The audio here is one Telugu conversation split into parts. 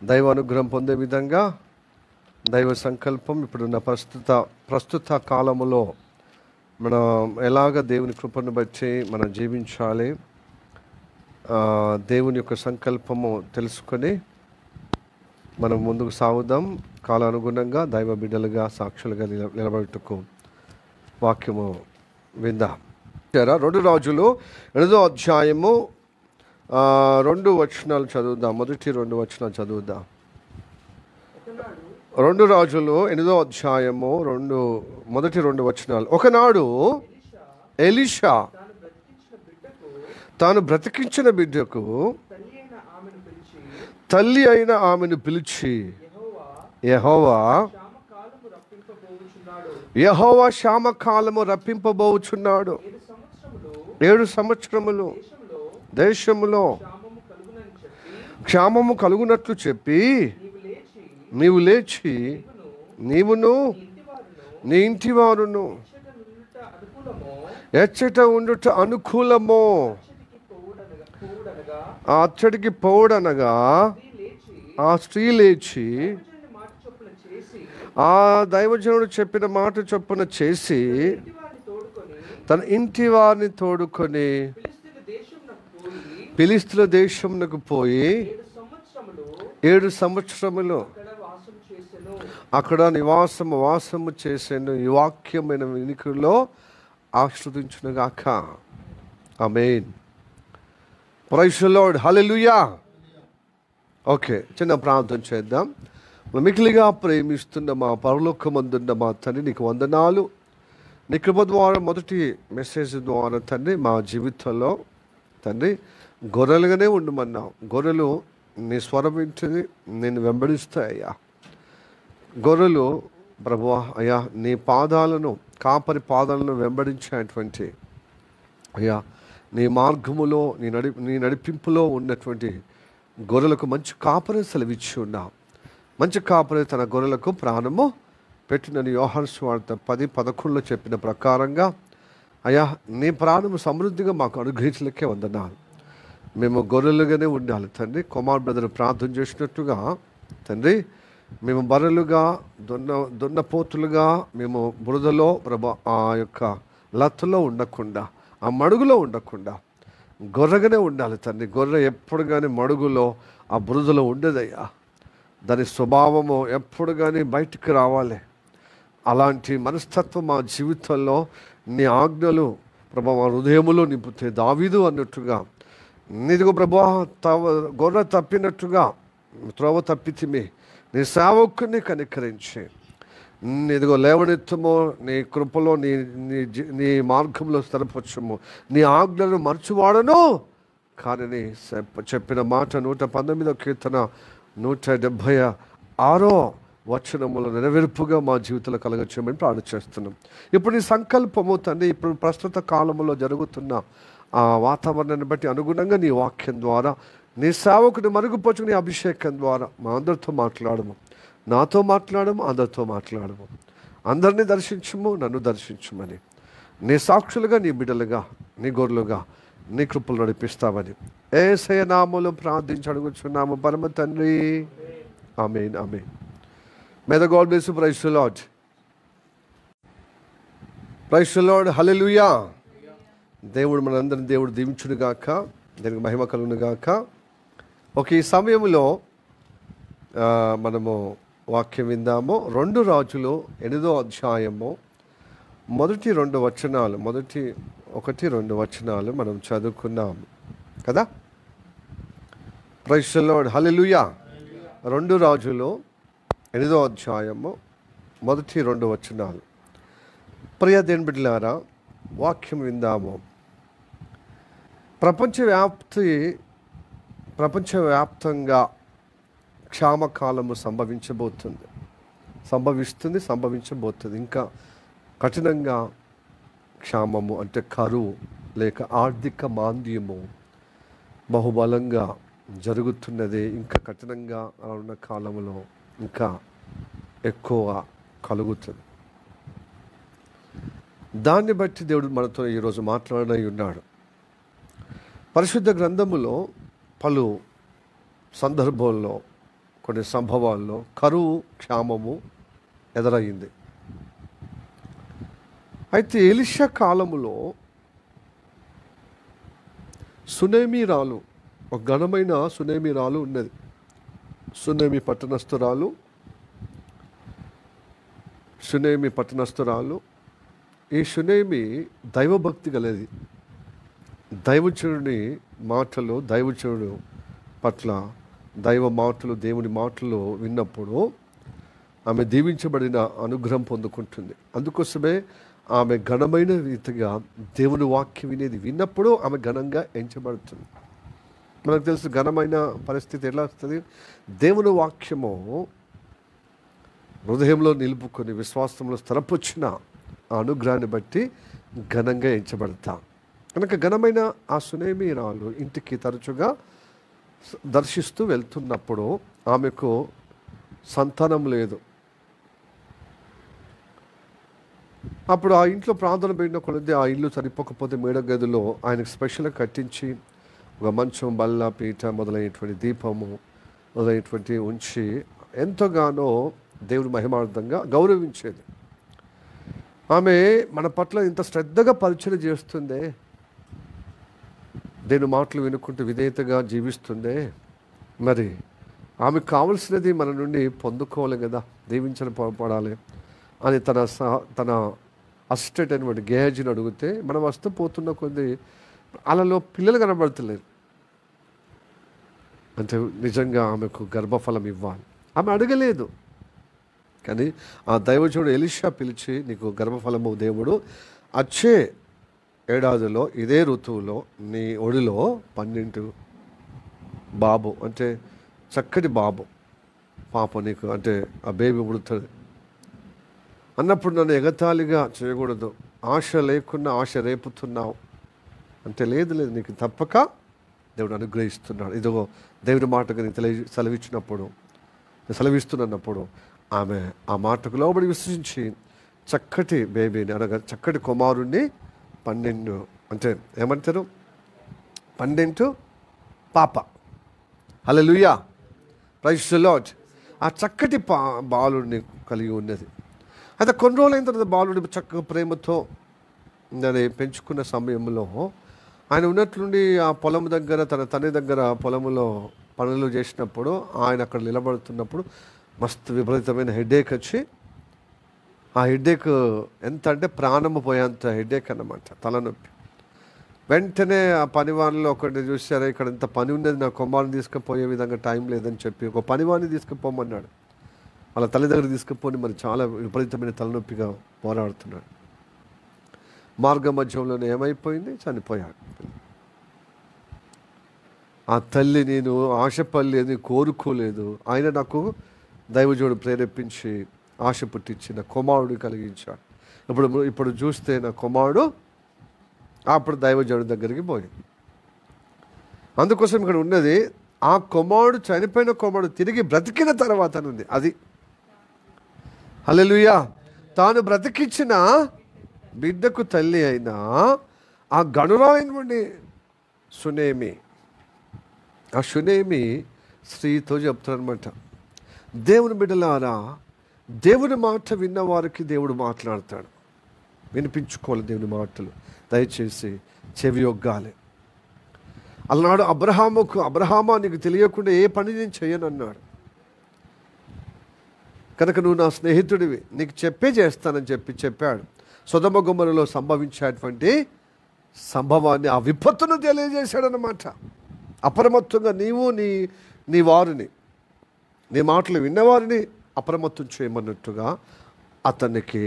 దైవ అనుగ్రహం పొందే విధంగా దైవ సంకల్పం ఇప్పుడున్న ప్రస్తుత కాలములో మనం ఎలాగ దేవుని కృపను బట్టి మనం జీవించాలి, దేవుని యొక్క సంకల్పము తెలుసుకొని మనం ముందుకు సాగుదాం. కాలానుగుణంగా దైవ బిడ్డలుగా సాక్షులుగా నిలబెట్టుకు వాక్యము విందాం. 2 రాజులు 8వ అధ్యాయము 2 వచనాలు చదువుదాం. మొదటి 2 వచనాలు చదువుదాం. 2 రాజులు 8వ అధ్యాయము మొదటి 2 వచనాలు. ఒకనాడు ఎలీషా తాను బ్రతికించిన బిడ్డకు తల్లి అయిన ఆమెను పిలిచి, యెహోవా క్షామకాలము రప్పింపబోచున్నాడు. 7 సంవత్సరములు దేశములో క్షామము కలుగునట్లు చెప్పి, నీవు లేచి నీవును నీ ఇంటి వారును ఎచ్చట ఉండుట అనుకూలమో అచ్చడికి పోవుడనగా ఆ స్త్రీ లేచి ఆ దైవజనుడు చెప్పిన మాట చొప్పున చేసి తన ఇంటి వారిని తోడుకొని ఫిలిష్తీయుల దేశమునకు పోయి 7 సంవత్సరములు అక్కడ వాసము చేసాను. ఈ వాక్యమైన వినికిడిలో ఆశ్రదించునుగాక. Amen. Praise the Lord. Hallelujah. Okay, చిన్న ప్రార్థన చేద్దాం. మిక్కిలిగా ప్రేమిస్తున్న మా పరలోకమందున్న మా తండ్రి, నీకు వందనాలు. నీ కృప ద్వారా మొదటి మెసేజ్ ద్వారా తండ్రి మా జీవితంలో తండ్రి గొర్రెలుగానే ఉండమన్నావు. గొర్రెలు నీ స్వరం వింటుంది, నేను వెంబడిస్తాయ్యా. గొర్రెలు ప్రభువా అయ్యా నీ పాదాలను, కాపరి పాదాలను వెంబడించేటువంటి అయ్యా నీ మార్గములో నీ నడిపింపులో ఉన్నటువంటి గొర్రెలకు మంచి కాపరి సెలవిచ్చి ఉన్నావు. మంచి కాపరి తన గొర్రెలకు ప్రాణము పెట్టినని యోహాను సువార్త 10:11 చెప్పిన ప్రకారంగా అయ్యా నీ ప్రాణము సమృద్ధిగా మాకు అనుగ్రహించలేకే వందనాలు. మేము గొర్రెలుగానే ఉండాలి తండ్రి. కుమార్ బ్రదర్ ప్రార్థన చేసినట్టుగా తండ్రి మేము బర్రెలుగా దున్నపోతులుగా మేము బురదలో ఆ యొక్క లత్తులో ఉండకుండా, ఆ మడుగులో ఉండకుండా గొర్రెగానే ఉండాలి తండ్రి. గొర్రె ఎప్పుడు కానీ మడుగులో ఆ బురదలో ఉండదయ్యా. దాని స్వభావము ఎప్పుడు కానీ బయటికి రావాలి. అలాంటి మనస్తత్వం మా జీవితంలో నీ ఆజ్ఞలు ప్రభా మా హృదయములో నింపుతే దావీదు అన్నట్టుగా నీదిగో ప్రభా గొర్రె తప్పినట్టుగా త్రోవ తప్పితిమి, నీ సేవకుని కనికరించి నీదిగో లేవనెత్తము, నీ కృపలో నీ మార్గంలో స్థిరపరచము, నీ ఆజ్ఞలను మర్చివాడను కానీ చెప్పిన మాట 119వ కీర్తన 176వ వచనముల నెరవేర్పుగా మా జీవితంలో కలగచేయమని ప్రార్థన చేస్తున్నాం. ఇప్పుడు నీ సంకల్పము తండ్రి ఇప్పుడు ప్రస్తుత కాలంలో జరుగుతున్న ఆ వాతావరణాన్ని బట్టి అనుగుణంగా నీ వాక్యం ద్వారా నీ సేవకుని మరుగుపరుచుకుని నీ అభిషేకం ద్వారా మా అందరితో మాట్లాడము, నాతో మాట్లాడము, అందరితో మాట్లాడము, అందరినీ దర్శించము, నన్ను దర్శించమని నీ సాక్షులుగా, నీ బిడ్డలుగా, నీ గొర్రెలుగా నీ కృపలు నడిపిస్తామని యేసయ్య నామములో ప్రార్థించి అడుగుచున్నాము పరమ తండ్రి. Amen. Amen. May the God bless you. Praise the Lord. Praise the Lord. Hallelujah. దేవుడు మనందరిని దేవుడు దీవించును గాక, దేవునికి మహిమ కలుగును గాక. ఈ సమయంలో మనము వాక్యం విందాము. 2 రాజులు 8వ అధ్యాయము మొదటి 2 వచనాలు, మొదటి 1-2 వచనాలు మనం చదువుకున్నాము కదా. Praise the Lord. హల్లెలూయా. 2 రాజులు 8వ అధ్యాయము మొదటి 2 వచనాలు. ప్రియ దేవుని బిడ్డలారా, వాక్యం విందాము. ప్రపంచవ్యాప్తంగా క్షామకాలము సంభవించబోతుంది. ఇంకా కఠినంగా క్షామము అంటే కరువు లేక ఆర్థిక మాంద్యము బహుబలంగా జరుగుతున్నది. ఇంకా కఠినంగా ఉన్న కాలంలో ఇంకా ఎక్కువ కలుగుతుంది. దాన్ని బట్టి దేవుడు మనతో ఈరోజు మాట్లాడనై ఉన్నాడు. పరిశుద్ధ గ్రంథములో పలు సందర్భంలో కొన్ని సంభవాల్లో కరువు క్షామము ఎదురయ్యింది. అయితే ఎలీషా కాలములో సునేమి రాలు, ఒక ఘనమైన సునేమి రాలు ఉన్నది. సునేమి పట్టణస్థురాలు. ఈ సునేమి దైవభక్తి గలది. దైవజనుడి మాటలు, దైవజనుడు పట్ల దైవ మాటలు, దేవుని మాటలు విన్నప్పుడు ఆమె దీవించబడిన అనుగ్రహం పొందుకుంటుంది. అందుకోసమే ఆమె ఘనమైన రీతిగా దేవుని వాక్యం విన్నప్పుడు ఆమె ఘనంగా ఎంచబడుతుంది. మనకు తెలుసు ఘనమైన పరిస్థితి ఎలా వస్తుంది. దేవుని వాక్యము హృదయంలో నిలుపుకొని విశ్వాసంలో స్థిరపొచ్చిన ఆ అనుగ్రహాన్ని బట్టి ఘనంగా ఎంచబడతాం. కనుక ఘనమైన ఆ సునేమి రాలు ఇంటికి తరచుగా దర్శిస్తూ వెళ్తున్నప్పుడు ఆమెకు సంతానం లేదు. అప్పుడు ఆ ఇంట్లో ప్రార్థన పెట్టిన కొలది ఆ ఇల్లు సరిపోకపోతే మేడ గదిలో ఆయనకు స్పెషల్గా కట్టించి ఒక మంచం, బల్ల, పీట మొదలైనటువంటి దీపము మొదలైనటువంటి ఉంచి ఎంతగానో దేవుని మహిమార్థంగా గౌరవించేది. ఆమె మన పట్ల ఇంత శ్రద్ధగా పరిచయం చేస్తుందే, దేవుని మాటలు వినుకుంటూ విధేయతగా జీవిస్తుందే, మరి ఆమెకు కావలసినది మన నుండి పొందుకోవాలి కదా, దీవించబడాలి అని తన అసిస్టెంట్ అయినటువంటి గేహజీని అడిగితే మనం వస్తూ పోతున్న కొద్ది వాళ్ళలో పిల్లలు కనబడతలేరు. అంటే నిజంగా ఆమెకు గర్భఫలం ఇవ్వాలి. ఆమె అడగలేదు, కానీ ఆ దైవజనుడు ఎలీషా పిలిచి నీకు గర్భఫలము దేవుడు వచ్చే ఏడాదిలో ఇదే ఋతువులో నీ ఒడిలో 12 బాబు, అంటే చక్కటి బాబు పాప నీకు, అంటే ఆ బేబీ పుడుతుంది అన్నప్పుడు నన్ను ఎగతాళిగా చేయకూడదు, ఆశ లేకుండా ఆశ రేపుతున్నావు అంటే లేదు నీకు తప్పక దేవుడు అనుగ్రహిస్తున్నాడు. ఇదిగో దేవుడి మాటకు నేను సెలవిస్తున్నప్పుడు ఆమె ఆ మాటకు లోబడి విశ్వసించి చక్కటి బేబీని అనగా చక్కటి కుమారుణ్ణి 12 అంటే ఏమంటారు 12 పాప, హల్లెలూయా, ప్రైజ్ ది లార్డ్. ఆ చక్కటి బాలుడిని కలిగి ఉన్నది. అయితే కొన్ని రోజులైన తర్వాత బాలుడి చక్కగా ప్రేమతో దాన్ని పెంచుకున్న సమయంలో ఆయన ఉన్నట్లుండి ఆ పొలం దగ్గర తన తండ్రి దగ్గర పొలంలో పనులు చేసినప్పుడు ఆయన అక్కడ నిలబడుతున్నప్పుడు మస్తు విపరీతమైన హెడేక్ వచ్చి, ఆ హెడేక్ ఎంత అంటే ప్రాణము పోయేంత హెడేక్ అన్నమాట, తలనొప్పి. వెంటనే ఆ పనివాణిలో ఒకటి చూసారా, ఇక్కడ ఇంత పని ఉన్నది, నా కుమారుని తీసుకుపోయే విధంగా టైం లేదని చెప్పి ఒక పనివాణి తీసుకుపోమన్నాడు. వాళ్ళ తల్లి దగ్గర తీసుకుపోని మరి చాలా విపరీతమైన తలనొప్పిగా పోరాడుతున్నాడు. మార్గ మధ్యంలోనే ఏమైపోయింది, చనిపోయాడు. ఆ తల్లి నేను ఆశపడలేదు, కోరుకోలేదు, ఆయన నాకు దైవజనుడు ప్రేరేపించి ఆశ పుట్టించిన కుమారుడు కలిగించాడు. ఇప్పుడు చూస్తే నా కుమారుడు అప్పుడు దైవజనుడి దగ్గరికి పోయింది. అందుకోసం ఇక్కడ ఉన్నది ఆ కుమారుడు, చనిపోయిన కుమారుడు తిరిగి బ్రతికిన తర్వాత ఉంది అది. హల్లెలూయా. తాను బ్రతికించిన బిడ్డకు తల్లి అయిన ఆ గనురాలైనటువంటి సునేమి, ఆ సునేమి స్త్రీతో చెప్తారనమాట, దేవుని బిడ్డలారా, దేవుని మాట విన్న వారికి దేవుడు మాట్లాడతాడు, వినిపించుకోవాలి దేవుని మాటలు, దయచేసి చెవి యొగ్గాలి. అలనాడు అబ్రహామా నీకు తెలియకుండా ఏ పని నేను చేయను అన్నాడు. కనుక నువ్వు నా స్నేహితుడివి, నీకు చేస్తానని చెప్పాడు. సొదొమ గొమొర్రాలో సంభవించేటువంటి సంభవాన్ని, ఆ విపత్తును తెలియజేశాడనమాట. అప్రమత్తంగా నీవు నీ వారిని, నీ మాటలు విన్నవారిని అప్రమత్తం చేయమన్నట్టుగా అతనికి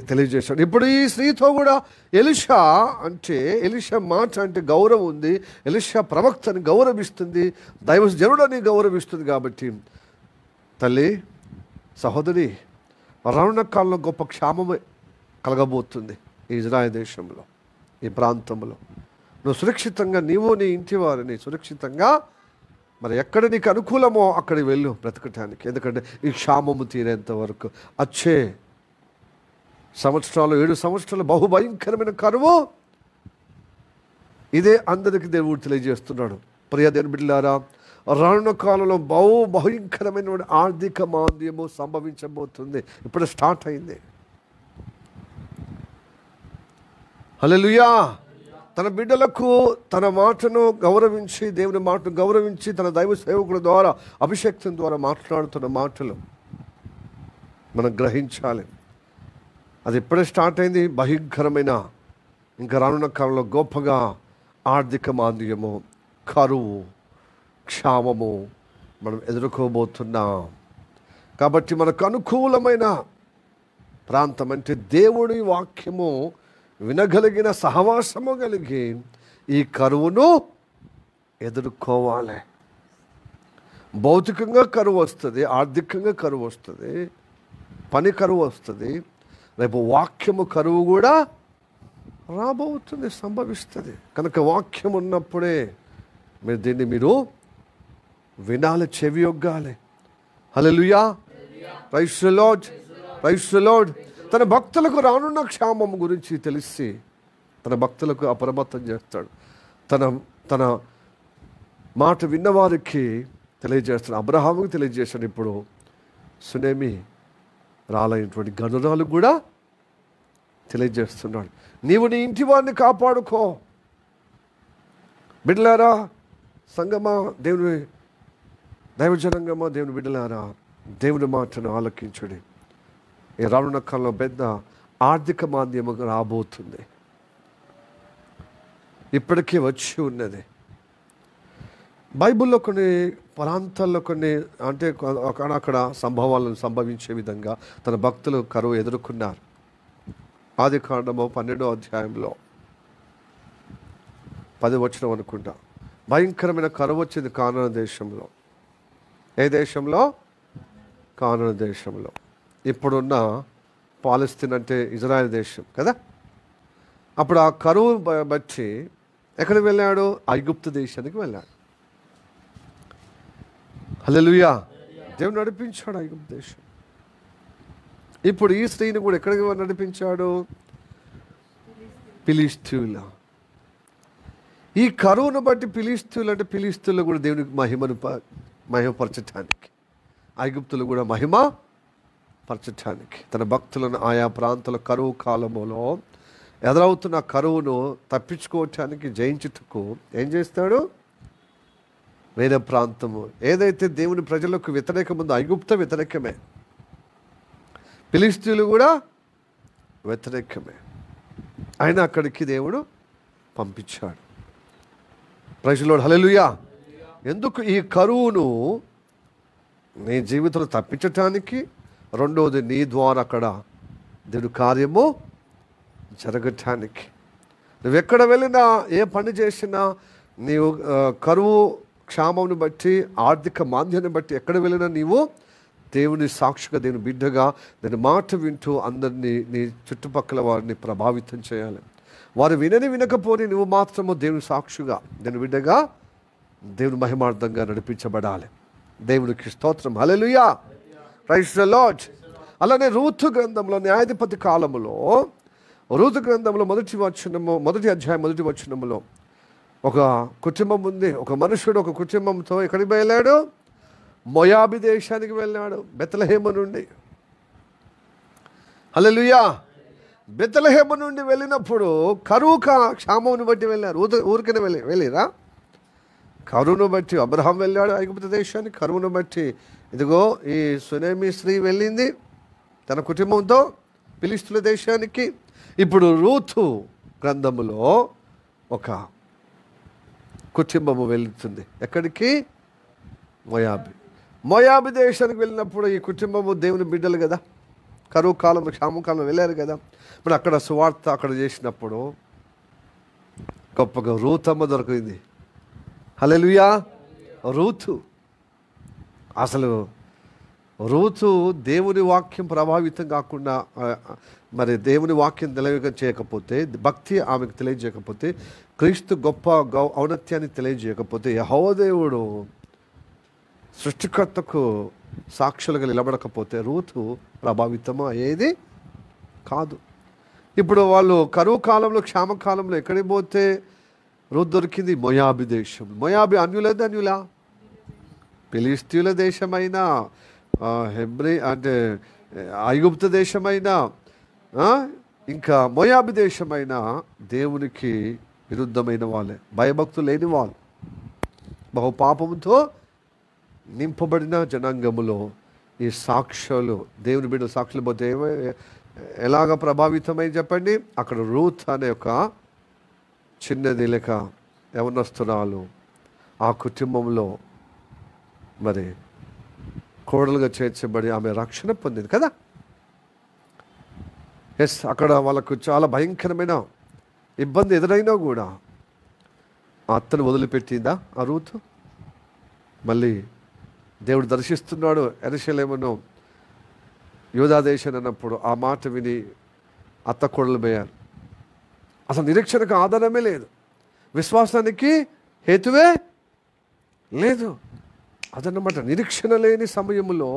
తెలియజేశాడు. ఇప్పుడు ఈ స్త్రీతో కూడా ఎలీషా మాట అంటే గౌరవం ఉంది, ఎలీషా ప్రవక్తని గౌరవిస్తుంది, దైవజనుడని గౌరవిస్తుంది. కాబట్టి తల్లి, సహోదరి, రానున్న కాలంలో గొప్ప క్షామమే కలగబోతుంది ఈ ఇజ్రాయెల్ దేశంలో, ఈ ప్రాంతంలో. నువ్వు సురక్షితంగా, నీవు నీ ఇంటి వారిని సురక్షితంగా మరి ఎక్కడ నీకు అనుకూలమో అక్కడికి వెళ్ళు బ్రతకటానికి. ఎందుకంటే ఈ క్షామము తీరేంత వరకు వచ్చే 7 సంవత్సరాలు బహుభయంకరమైన కరువు ఇదే అందరికీ దేవుడు తెలియజేస్తున్నాడు. ప్రియ దేవుని బిడ్డలారా, రానున్న కాలంలో భయంకరమైన ఆర్థిక మాంద్యము సంభవించబోతుంది. ఇప్పుడు స్టార్ట్ అయింది. హల్లెలూయా. తన బిడ్డలకు తన మాటను గౌరవించి, దేవుని మాటను గౌరవించి, తన దైవ సేవకుల ద్వారా అభిషేకం ద్వారా మాట్లాడుతున్న మాటలు మనం గ్రహించాలి. అది ఇప్పుడే స్టార్ట్ అయింది. భయంకరమైన ఇంకా రానున్న కాలంలో గొప్పగా ఆర్థిక మాంద్యము, కరువు, క్షామము మనం ఎదుర్కోబోతున్నాం. కాబట్టి మనకు అనుకూలమైన ప్రాంతం అంటే దేవుని వాక్యము వినగలిగిన సహవాసము కలిగి ఈ కరువును ఎదుర్కోవాలి. భౌతికంగా కరువు వస్తుంది, ఆర్థికంగా కరువు వస్తుంది, పని కరువు వస్తుంది. రేపు వాక్యము కరువు కూడా రాబోతుంది, సంభవిస్తుంది. కనుక వాక్యం ఉన్నప్పుడే దీన్ని వినాలి, చెవి యొగ్గాలి. Hallelujah. Praise the Lord, praise the Lord. తన భక్తులకు రానున్న క్షామం గురించి తెలిసి తన భక్తులకు అప్రమత్తం చేస్తాడు. తన మాట విన్నవారికి తెలియజేస్తాడు. అబ్రహాముకి తెలియజేశాడు. ఇప్పుడు సునేమి రాలైనటువంటి గనురాలు కూడా తెలియజేస్తున్నాడు. నీవు నీ ఇంటి వారిని కాపాడుకో. బిడ్డలారా, సంగమా, దేవుని దైవజనంగమా, దేవుని బిడ్డలారా, దేవుని మాటను ఆలకించుడి. ఈ రానున్న కాలంలో పెద్ద ఆర్థిక మాంద్యము రాబోతుంది. ఇప్పటికే వచ్చి ఉన్నది. బైబిల్లో కొన్ని ప్రాంతాల్లో కొన్ని అంటే అక్కడ సంభవాలను సంభవించే విధంగా తన భక్తులు కరువు ఎదుర్కొన్నారు. ఆదికాండము 12వ అధ్యాయంలో 10 వచనం అనుకుంటా. భయంకరమైన కరువు వచ్చింది కానాను దేశంలో. ఏ దేశంలో? కానాను దేశంలో. ఇప్పుడున్న పాలస్తీన్ అంటే ఇజ్రాయెల్ దేశం కదా. అప్పుడు ఆ కరువు బట్టి ఎక్కడికి వెళ్ళాడు? ఐగుప్తు దేశానికి వెళ్ళాడు. హల్లెలూయా. దేవుడు నడిపించాడు ఐగుప్తు దేశం. ఇప్పుడు ఈ స్త్రీని కూడా ఎక్కడికి నడిపించాడు? ఫిలిష్తీయుల. ఈ కరువును బట్టి ఫిలిష్తీయులు అంటే ఫిలిష్తీయులు కూడా దేవునికి మహిమపరచటానికి, ఐగుప్తులు కూడా మహిమ పరచటానికి, తన భక్తులను ఆయా ప్రాంతాల కరువు కాలంలో ఎదురవుతున్న కరువును తప్పించుకోవటానికి, జయించుటకు ఏం చేస్తాడు? వేరే ప్రాంతము ఏదైతే దేవుని ప్రజలకు వ్యతిరేకముందో ఐగుప్త వ్యతిరేకమే, ఫిలిష్తీయులు కూడా వ్యతిరేకమే. ఆయన అక్కడికి దేవుడు పంపించాడు. Praise the Lord. హల్లెలూయా. ఎందుకు? ఈ కరువును నీ జీవితంలో తప్పించటానికి, రెండవది నీ ద్వారా అక్కడ దేవుడి కార్యము జరగటానికి. నువ్వెక్కడ వెళ్ళినా, ఏ పని చేసినా, నీవు కరువు క్షామంను బట్టి, ఆర్థిక మాంద్యాన్ని బట్టి ఎక్కడ వెళ్ళినా నీవు దేవుని సాక్షిగా, దేవుని బిడ్డగా, దాని మాట వింటూ అందరినీ, నీ చుట్టుపక్కల వారిని ప్రభావితం చేయాలి. వారు వినకపోని నువ్వు మాత్రము దేవుని సాక్షిగా, దేవుని బిడ్డగా, దేవుని మహిమార్థంగా నడిపించబడాలి. దేవునికి స్తోత్రం. హల్లెలూయా. Praise the Lord. అలానే రూతు గ్రంథంలో, న్యాయాధిపతి కాలములో, రూతు గ్రంథంలో మొదటి అధ్యాయం 1వ వచనములో ఒక కుటుంబం ఉంది. ఒక మనుషుడు ఒక కుటుంబంతో ఎక్కడికి వెళ్ళాడు? మోయాబు దేశానికి వెళ్ళాడు, బెత్లెహేము నుండి. హల్లెలూయా. బెత్లెహేము నుండి వెళ్ళినప్పుడు కరువు క్షామమును బట్టి వెళ్ళారు. ఊరికనే వెళ్ళిరా? కరువును బట్టి అబ్రహాం వెళ్ళాడు ఐగుప్తు దేశానికి. కరువును బట్టి ఇదిగో ఈ సునేమి స్త్రీ వెళ్ళింది తన కుటుంబంతో ఫిలిష్తీయుల దేశానికి. ఇప్పుడు రూతు గ్రంథములో ఒక కుటుంబము వెళుతుంది. ఎక్కడికి? మోయాబు దేశానికి వెళ్ళినప్పుడు ఈ కుటుంబము దేవుని బిడ్డలు కదా, కరువు కాలం, క్షామ కాలం వెళ్ళారు కదా. మరి అక్కడ సువార్త అక్కడ చేసినప్పుడు గొప్పగా రూతమ్మ దొరికింది. హల్లెలూయా. రూతు అసలు రూతు దేవుని వాక్యం ప్రభావితం కాకుండా, మరి దేవుని వాక్యం చేయకపోతే, భక్తి ఆమెకు తెలియజేయకపోతే, క్రీస్తు గొప్ప ఔన్నత్యాన్ని తెలియజేయకపోతే, యెహోవా దేవుడు సృష్టికర్తకు సాక్షులుగా నిలబడకపోతే రూతు ప్రభావితమా అయ్యేది కాదు. ఇప్పుడు వాళ్ళు కరువు కాలంలో, క్షామ కాలంలో ఎక్కడికి పోతే రూతు దొరికింది? మోయాబు దేశం. మోయాబు అన్యులేదా? అన్యులా? ఫిలిస్తీన్ల దేశమైనా, హెబ్రీ అంటే ఐగుప్తు దేశమైనా, ఇంకా మోయాబు దేశమైనా దేవునికి విరుద్ధమైన వాళ్ళే, భయభక్తులు లేని వాళ్ళు, బహుపాపంతో నింపబడిన జనాంగములో ఈ సాక్ష్యాలు, దేవుని బిడ్డ సాక్షులు పోతే ఎలాగ ప్రభావితమై చెప్పండి. అక్కడ రూత్ అనే ఒక చిన్నది లేక యవనస్తురాలు ఆ కుటుంబంలో మరి కోడలుగా చేర్చబడి ఆమె రక్షణ పొందింది కదా. ఎస్, అక్కడ వాళ్ళకు చాలా భయంకరమైన ఇబ్బంది ఎదురైనా కూడా ఆ అత్తను వదిలిపెట్టిందా ఆ రూతు? మళ్ళీ దేవుడు దర్శిస్తున్నాడు యెరూషలేమును, యూదా దేశాన్ని అన్నప్పుడు ఆ మాట విని అత్త కోడలు పోయారు. అసలు నిరీక్షణకు ఆధారమే లేదు, విశ్వాసానికి హేతువే లేదు. అదన్నమాట. నిరీక్షణ లేని సమయంలో,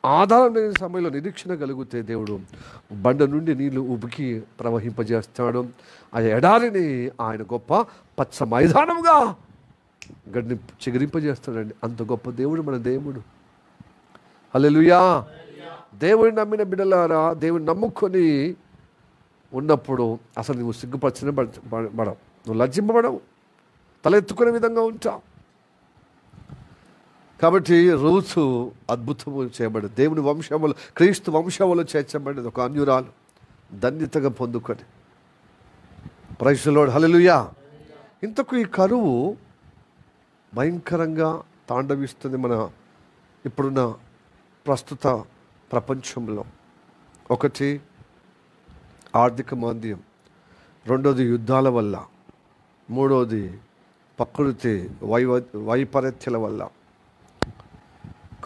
ఆధారం లేని సమయంలో నిరీక్షణ కలిగితే దేవుడు బండ నుండి నీళ్లు ఉబికి ప్రవహింపజేస్తాడు. ఆ ఎడారిని ఆయన గొప్ప పచ్చ మైదానంగా గడ్డి చిగురింపజేస్తాడండి. అంత గొప్ప దేవుడు మన దేవుడు. హల్లెలూయా. దేవుడిని నమ్మిన బిడ్డలారా, దేవుని నమ్ముకొని ఉన్నప్పుడు అసలు నువ్వు సిగ్గుపరచిన పడవు, నువ్వు లజ్జింపబడవు, తలెత్తుకునే విధంగా ఉంటావు. కాబట్టి రూతు అద్భుతము చేయబడి దేవుని వంశములు, క్రీస్తు వంశములు చేర్చబడినది ఒక అన్యురాలు ధన్యతగా పొందుకొని. Praise the Lord. హల్లెలూయా. ఇంతకు ఈ కరువు భయంకరంగా తాండవిస్తుంది మన ఇప్పుడున్న ప్రస్తుత ప్రపంచంలో. ఒకటి ఆర్థిక మాంద్యం, రెండోది యుద్ధాల వల్ల, మూడోది ప్రకృతి వైపరీత్యాల వల్ల.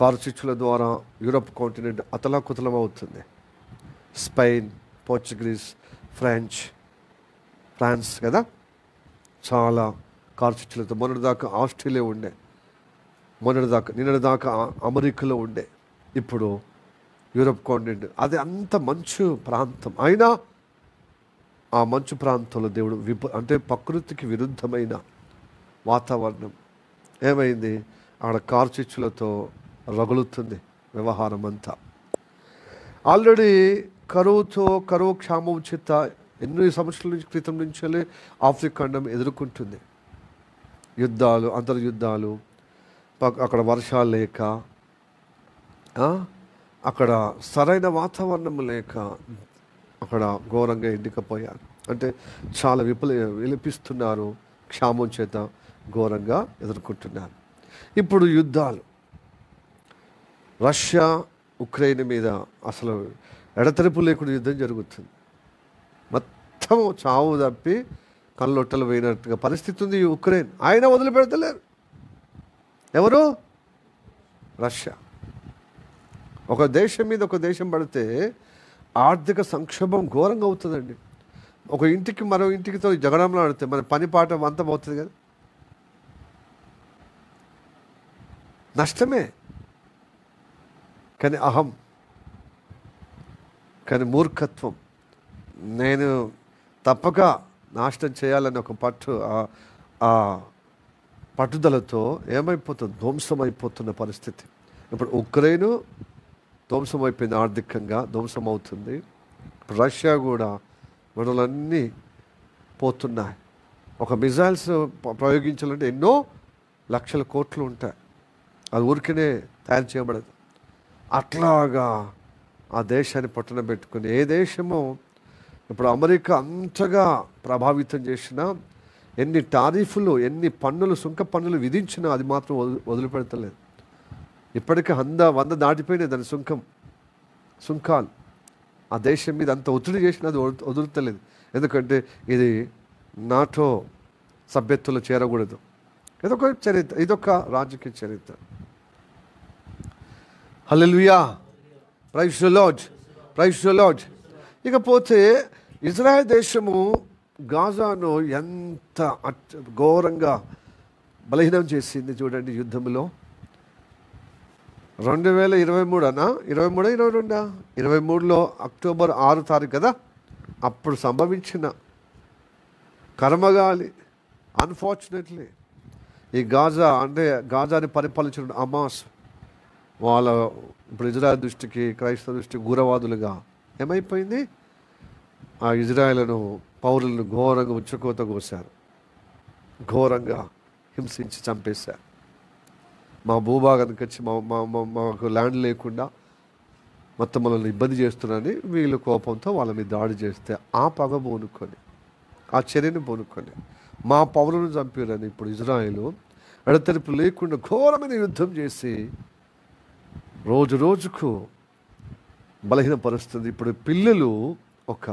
కార్చిచ్చుల ద్వారా యూరప్ కాంటినెంట్ అతలాకుతలం అవుతుంది. స్పెయిన్, పోర్చుగీస్, ఫ్రాన్స్ కదా, చాలా కార్చిచ్చులతో. మొన్నటిదాకా ఆస్ట్రేలియా ఉండే, నిన్నటిదాకా అమెరికాలో ఉండే, ఇప్పుడు యూరప్ కాంటినెంట్. అది అంత మంచు ప్రాంతం అయినా ఆ మంచు ప్రాంతంలో దేవుడు అంటే ప్రకృతికి విరుద్ధమైన వాతావరణం ఏమైంది, అక్కడ కార్చిచ్చులతో రగులుతుంది వ్యవహారం అంతా. ఆల్రెడీ కరువు క్షామం చేత ఎన్నో సంవత్సరాల క్రితం నుంచి ఆఫ్రికా ఖండం ఎదుర్కొంటుంది. యుద్ధాలు, అంతర్యుద్ధాలు, అక్కడ వర్షాలు లేక, అక్కడ సరైన వాతావరణం లేక అక్కడ ఘోరంగా ఎండికపోయారు. అంటే చాలా విలపిస్తున్నారు, క్షామం చేత ఘోరంగా ఎదుర్కొంటున్నారు. ఇప్పుడు యుద్ధాలు, రష్యా ఉక్రెయిన్ మీద అసలు ఎడతెరిపి లేకుండా యుద్ధం జరుగుతుంది. మొత్తం చావు తప్పి కళ్ళొట్టలు పోయినట్టుగా పరిస్థితి ఉంది ఉక్రెయిన్. ఆయన వదిలిపెడతలేరు. ఎవరు? రష్యా. ఒక దేశం మీద ఒక దేశం పడితే ఆర్థిక సంక్షోభం ఘోరంగా అవుతుందండి. ఒక ఇంటికి మరో ఇంటికితో జగడంలో ఆడితే మన పని పాట అంతం అవుతుంది కదా, నష్టమే. కానీ అహం, కానీ మూర్ఖత్వం, నేను తప్పక నాశనం చేయాలని ఒక ఆ పట్టుదలతో ఏమైపోతుంది, ధ్వంసమైపోతున్న పరిస్థితి. ఇప్పుడు ఉక్రెయిన్ ధ్వంసం అయిపోయింది, ఆర్థికంగా ధ్వంసం అవుతుంది. ఇప్పుడు రష్యా కూడా మనలన్నీ పోతున్నాయి. ఒక మిజైల్స్ ప్రయోగించాలంటే ఎన్నో లక్షల కోట్లు ఉంటాయి, అది ఊరికనే తయారు చేయబడదు. అట్లాగా ఆ దేశాన్ని పట్టున పెట్టుకుని, ఏ దేశమో ఇప్పుడు అమెరికా అంతగా ప్రభావితం చేసినా, ఎన్ని టారిఫ్లు, ఎన్ని పన్నులు, సుంక పన్నులు విధించినా అది మాత్రం వదిలిపెడతలేదు. ఇప్పటికే 100 దాటిపోయినాయి దాని సుంకాలు. ఆ దేశం మీద అంత ఒత్తిడి చేసినా అది వదులుతలేదు. ఎందుకంటే ఇది నాటో సభ్యత్వంలో చేరకూడదు. ఇదొక చరిత్ర, ఇదొక రాజకీయ చరిత్ర. Hallelujah. Praise the Lord. Praise the Lord. ఇకపోతే ఇజ్రాయెల్ దేశము గాజాను ఎంత ఘోరంగా బలహీనం చేసింది చూడండి యుద్ధంలో. 2023 23 అక్టోబర్ 6 తారీఖు కదా, అప్పుడు సంభవించిన కర్మగాలి. అన్ఫార్చునేట్లీ ఈ గాజా అంటే గాజాని పరిపాలించిన అమాస్ వాళ్ళ ఇప్పుడు ఇజ్రాయెల్ దృష్టికి క్రైస్తవ దృష్టికి గురవాదులుగా ఏమైపోయింది, ఆ ఇజ్రాయేలును పౌరులను ఘోరంగా ఉచ్చకోత కోశారు, ఘోరంగా హింసించి చంపేశారు. మా భూభాగానికి వచ్చి మాకు ల్యాండ్ లేకుండా మొత్తం మనల్ని ఇబ్బంది చేస్తున్నారని వీళ్ళు కోపంతో వాళ్ళ మీద దాడి చేస్తే ఆ పగ పూనుకొని, ఆ చర్యను పూనుకొని మా పౌరులను చంపారని ఇప్పుడు ఇజ్రాయేలు ఎడతెరిపి లేకుండా ఘోరమైన యుద్ధం చేసి రోజు రోజుకు బలహీనపరుస్తుంది. ఇప్పుడు పిల్లలు ఒక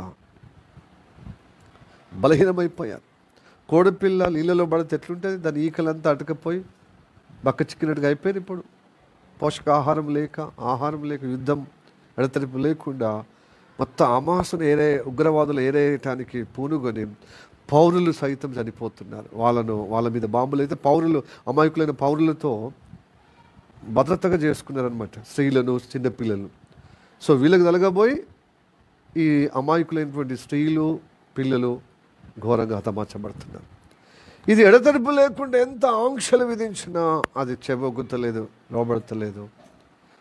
బలహీనమైపోయారు. కోడిపిల్ల నీళ్ళలో పడితే ఎట్లుంటుంది, దాని ఈకలంతా అటకపోయి బక్క చిక్కినట్టుగా అయిపోయింది. ఇప్పుడు పోషకాహారం లేక, ఆహారం లేక, యుద్ధం ఎడతెరిపి లేకుండా మొత్తం అమాసును ఉగ్రవాదులు ఏరేయటానికి పూనుకొని పౌరులు సైతం చనిపోతున్నారు. వాళ్ళ మీద బాంబులు అయితే పౌరులు, అమాయకులైన పౌరులతో భద్రతగా చేసుకున్నారనమాట, స్త్రీలను, చిన్నపిల్లలు. సో వీళ్ళకి తలగబోయి ఈ అమాయకులైనటువంటి స్త్రీలు, పిల్లలు ఘోరంగా హతమార్చబడుతున్నారు. ఇది ఎడతెరిపి లేకుండా ఎంత ఆంక్షలు విధించినా అది చెవగొత్తలేదు, లోబడతలేదు.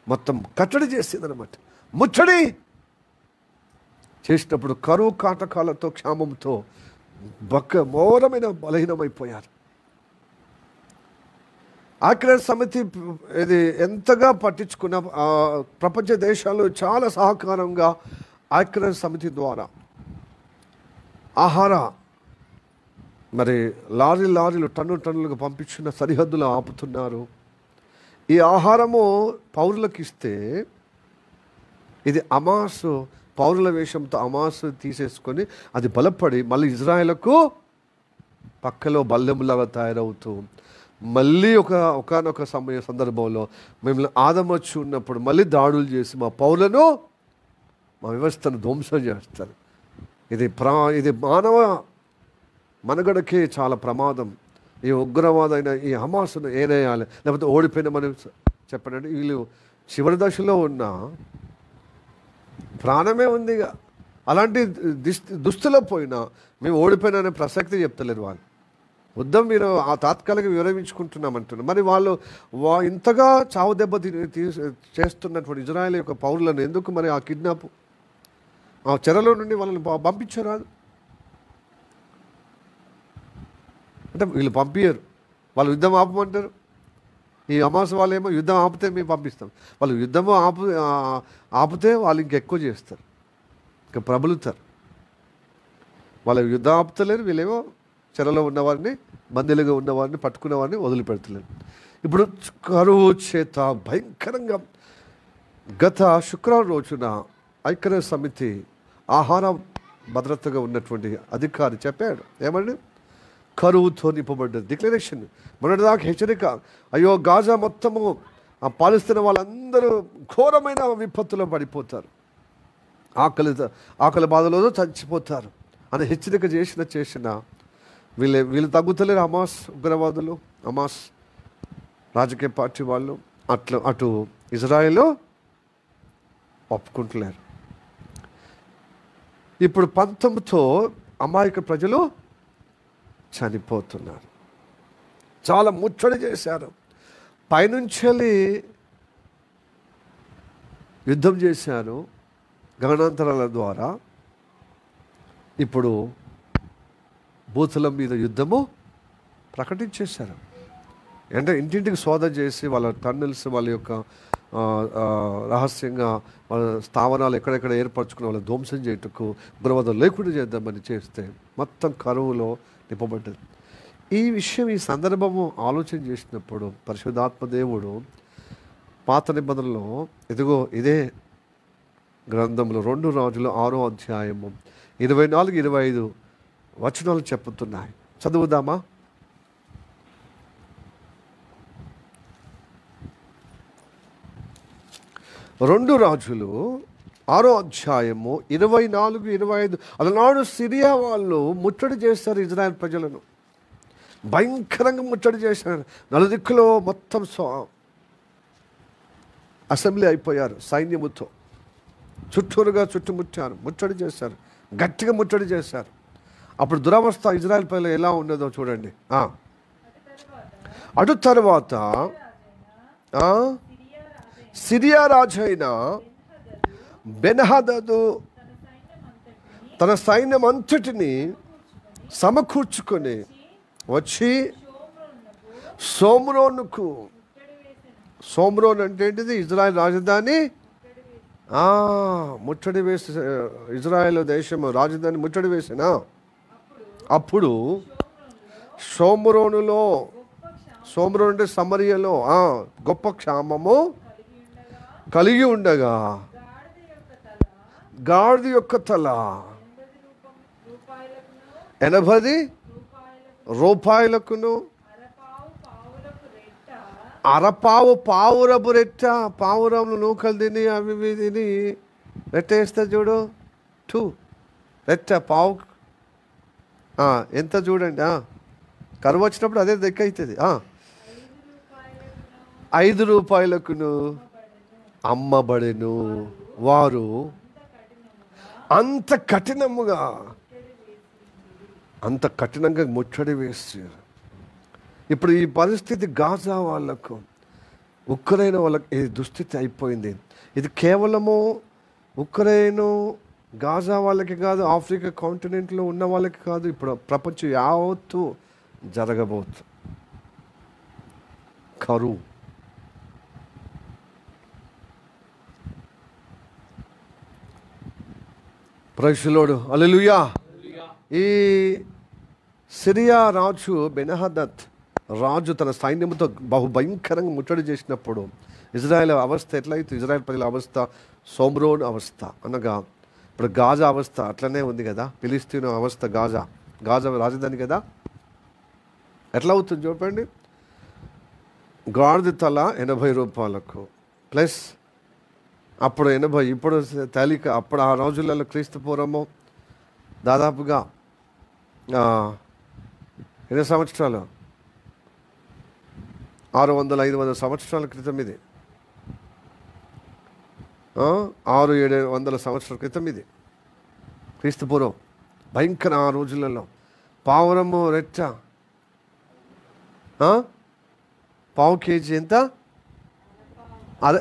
మొత్తం కట్టడి చేసిందనమాట. ముట్టడి చేసినప్పుడు కరువు కాటకాలతో, క్షామంతో ఘోరమైన బలహీనమైపోయారు. ఐక్యరాజ్య సమితి ఇది ఎంతగా పట్టించుకున్న ప్రపంచ దేశాలు చాలా సహకారంగా ఐక్యరాజ్య సమితి ద్వారా ఆహార మరి లారీలు టన్నులుగా పంపించిన సరిహద్దులు ఆపుతున్నారు. ఈ ఆహారము పౌరులకు ఇస్తే ఇది అమాసు పౌరుల వేషంతో అమాసు తీసేసుకొని అది బలపడి మళ్ళీ ఇజ్రాయేలుకు పక్కలో బల్లెములాగా తయారవుతూ మళ్ళీ ఒకనొక సందర్భంలో మిమ్మల్ని ఆదమర్చి ఉన్నప్పుడు మళ్ళీ దాడులు చేసి మా పౌరులను, మా వ్యవస్థను ధ్వంసం చేస్తారు. ఇది మానవ మనుగడకే చాలా ప్రమాదం. ఈ ఉగ్రవాదైన ఈ హమాసును ఏనేయాలి, లేకపోతే ఓడిపోయినామని చెప్పండి. వీళ్ళు చివరి దశలో ఉన్న ప్రాణమే ఉంది. అలాంటి దుస్తులో పోయినా మేము ఓడిపోయినా ప్రసక్తి చెప్తలేరు వాళ్ళు. యుద్ధం మీరు ఆ తాత్కాలిక విరమించుకుంటున్నామంటున్నారు. మరి వాళ్ళు ఇంతగా చావు దెబ్బ చేస్తున్నటువంటి ఇజ్రాయేల్ యొక్క పౌరులను ఎందుకు మరి ఆ కిడ్నాప్, ఆ చెరలో నుండి వాళ్ళని పంపించరాదు? అంటే వీళ్ళు పంపించరు, వాళ్ళు యుద్ధం ఆపమంటారు. ఈ అమాస వాళ్ళు ఏమో యుద్ధం ఆపితే మేము పంపిస్తాం. వాళ్ళు యుద్ధము ఆపితే వాళ్ళు ఇంకెక్కువ చేస్తారు, ఇంకా ప్రబలుతారు. వాళ్ళు యుద్ధం ఆపుతలేరు, వీళ్ళేమో చెరలో ఉన్నవారిని, బందీలుగా ఉన్నవారిని, పట్టుకున్న వారిని వదిలిపెడతలేరు. ఇప్పుడు కరువు చేత భయంకరంగా గత శుక్రవారం రోజున ఐక్యరాజ్య సమితి ఆహార భద్రతగా ఉన్నటువంటి అధికారి చెప్పాడు, ఏమండి, కరువుతో నింపబడ్డది. డిక్లరేషన్ మొన్నటిదాకా హెచ్చరిక, అయ్యో గాజా మొత్తము ఆ పాలిస్తున్న వాళ్ళందరూ ఘోరమైన విపత్తులో పడిపోతారు, ఆకలి బాధలో చచ్చిపోతారు అని హెచ్చరిక చేసిన వీళ్ళు తగ్గుతలేరు. హమాస్ ఉగ్రవాదులు, హమాస్ రాజకీయ పార్టీ వాళ్ళు అటు ఇజ్రాయెల్ ఒప్పుకుంటలేరు. ఇప్పుడు 19తో అమాయక ప్రజలు చనిపోతున్నారు. చాలా ముట్టడి చేశారు, పైనుంచి యుద్ధం చేశారు గగనాంతరాల ద్వారా. ఇప్పుడు బూతుల మీద యుద్ధము ప్రకటించేశారు. అంటే ఇంటింటికి శోధన చేసి వాళ్ళ టన్నెల్స్, వాళ్ళ యొక్క రహస్యంగా వాళ్ళ స్థావరాలు ఎక్కడెక్కడ ఏర్పరచుకున్న వాళ్ళ ధ్వంసం చేయటకు, ఉగ్రవాదం లేకుండా చేద్దామని చేస్తే మొత్తం కరువులో నింపబడ్డది. ఈ విషయం, ఈ సందర్భము ఆలోచన చేసినప్పుడు పరిశుద్ధాత్మ దేవుడు పాత నిబంధనలో ఇదే గ్రంథంలో 2 రాజులు 6వ అధ్యాయము 24-25 వచనాలు చెప్పుతున్నాయి. చదువుదామా? రెండు రాజులు 6వ అధ్యాయము 24-25. అలనాడు సిరియా వాళ్ళు ముట్టడి చేస్తారు ఇజ్రాయెల్ ప్రజలను, భయంకరంగా ముట్టడి చేశారు. నలుదిక్కులో మొత్తం అసెంబ్లీ అయిపోయారు, సైన్యముతో చుట్టూరుగా చుట్టుముట్టారు, ముట్టడి చేశారు, గట్టిగా ముట్టడి చేశారు. అప్పుడు దురవస్థ ఇజ్రాయెల్ ప్రజలు ఎలా ఉన్నదో చూడండి. అటు తర్వాత సిరియా రాజు అయిన బెన్హదదు తన సైన్యం అంతటిని సమకూర్చుకొని వచ్చి సోమ్రోనుకు, సోమ్రోన్ అంటే ఏంటిది? ఇజ్రాయెల్ రాజధాని ముట్టడి వేసి, ఇజ్రాయెల్ దేశము రాజధాని ముట్టడి వేసిన అప్పుడు సోమ్రోనులో, సోమ్రోన్ అంటే సమరియలో గొప్ప క్షామము కలిగి ఉండగా గాడిద యొక్క తల 80 రూపాయలకును, అరపావు పావురపు రెట్ట, పావురములు నూకలు తిని అవి తిని రెట్ట వేస్తా చూడు, 2 రెట్ట పావు ఎంత చూడండి. కరువు వచ్చినప్పుడు అదే దెక్క అవుతుంది. 5 రూపాయలకును అమ్మబడెను. వారు అంత కఠినంగా ముట్టడి వేస్తారు. ఇప్పుడు ఈ పరిస్థితి గాజా వాళ్ళకు, ఉక్రెయిన్ వాళ్ళకి ఈ దుస్థితి అయిపోయింది. ఇది కేవలము ఉక్రెయిన్ గాజా వాళ్ళకి కాదు, ఆఫ్రికా కాంటినెంట్లో ఉన్న వాళ్ళకి కాదు, ఇప్పుడు ప్రపంచం యావత్తు జరగబోతుంది కరువు. ప్రైజ్ ది లార్డ్, హల్లెలూయా. ఈ సిరియా రాజు బెన్హదద్ రాజు తన సైన్యంతో బహుభయంకరంగా ముట్టడి చేసినప్పుడు ఇజ్రాయెల్ అవస్థ ఎట్లయితే, ఇజ్రాయెల్ ప్రజల అవస్థ, సోమ్రోన్ అవస్థ అనగా ఇప్పుడు గాజా అవస్థ అట్లనే ఉంది కదా. ఫిలిస్తీన్ అవస్థ గాజా రాజధాని కదా. ఎట్లా అవుతుంది చూడండి. గాడిద తల 80 రూపాయలకు ప్లస్ అప్పుడు 80, ఇప్పుడు తేలిక. అప్పుడు ఆ రోజులలో క్రీస్తు పూర్వము దాదాపుగా ఎన్ని సంవత్సరాలు, 600-500 సంవత్సరాల క్రితం ఇది, 600-700 సంవత్సరాల క్రితం ఇది క్రీస్తు పూర్వం. భయంకర ఆ రోజులలో పావురము రెట్ట పావు కేజీ ఎంత?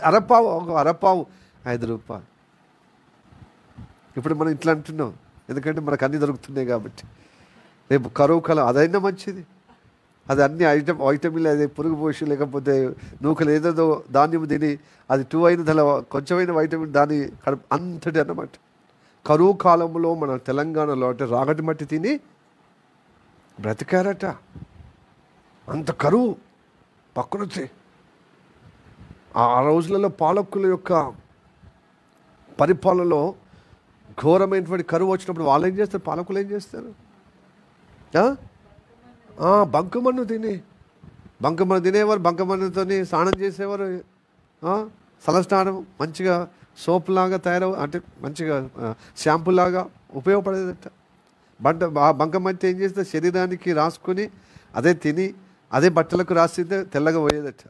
అరపావు, ఒక అరపావు 5 రూపాయలు. ఇప్పుడు మనం ఇట్లా అంటున్నాం ఎందుకంటే మనకు అన్నీ దొరుకుతున్నాయి కాబట్టి. రేపు కరువు కాలం అదైనా మంచిది, అది అన్ని వైటమిన్లు, అదే పురుగు పోసి లేకపోతే నూకలు ఏదేదో ధాన్యం తిని అది 2 అయిన దాని కొంచెమైన వైటమిన్ దాని కడుపు అంతటి అన్నమాట. కరువు కాలంలో మన తెలంగాణలో అంటే రాగటి మట్టి తిని బ్రతికారట. అంత కరువు ప్రకృతి. ఆ రోజులలో పాలకుల యొక్క పరిపాలనలో ఘోరమైనటువంటి కరువు వచ్చినప్పుడు వాళ్ళు ఏం చేస్తారు? పాలకులు ఏం చేస్తారు? బంకమన్ను తినేవారు, బంకమన్నుతో స్నానం చేసేవారు. సలస్నానం మంచిగా సోప్ లాగా అంటే మంచిగా షాంపూ లాగా ఉపయోగపడేదట. బంకమట్టి ఏం చేస్తే శరీరానికి రాసుకొని అదే తిని అదే బట్టలకు రాసితే తెల్లగా పోయేదట.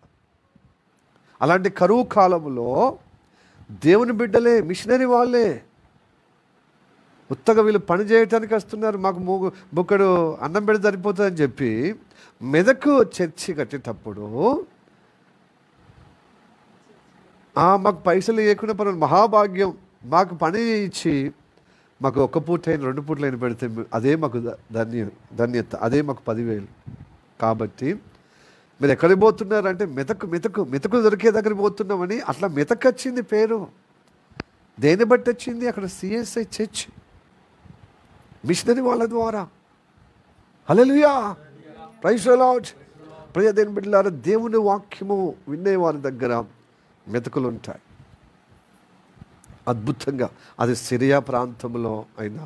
అలాంటి కరువు కాలంలో దేవుని బిడ్డలే, మిషనరీ వాళ్ళే ఉత్తగా వీళ్ళు పని చేయటానికి వస్తున్నారు. మాకు బుక్కడు అన్నం పెడితే సరిపోతుందని చెప్పి మెదకు చర్చి కట్టేటప్పుడు మాకు పైసలు ఇవ్వకుండా పని మహాభాగ్యం, మాకు పని ఇచ్చి మాకు 1 పూట అయిన 2 పూటలైన పెడితే అదే మాకు ధన్యత, అదే మాకు 10,000. కాబట్టి మీరు ఎక్కడికి పోతున్నారంటే మెతకు దొరికే దగ్గరికి పోతున్నామని అట్లా మెతకు వచ్చింది పేరు. దేని బట్టి వచ్చింది? అక్కడ సిఎస్ఐ చర్చ్ మిషనరీ వాళ్ళ ద్వారా. హల్లెలూయా, ప్రైజ్ ది లార్డ్. ప్రియ దేవుని బిడ్డలారా, దేవుని వాక్యము వినే వారి దగ్గర మెతుకులు ఉంటాయి అద్భుతంగా. అది సిరియా ప్రాంతంలో అయినా,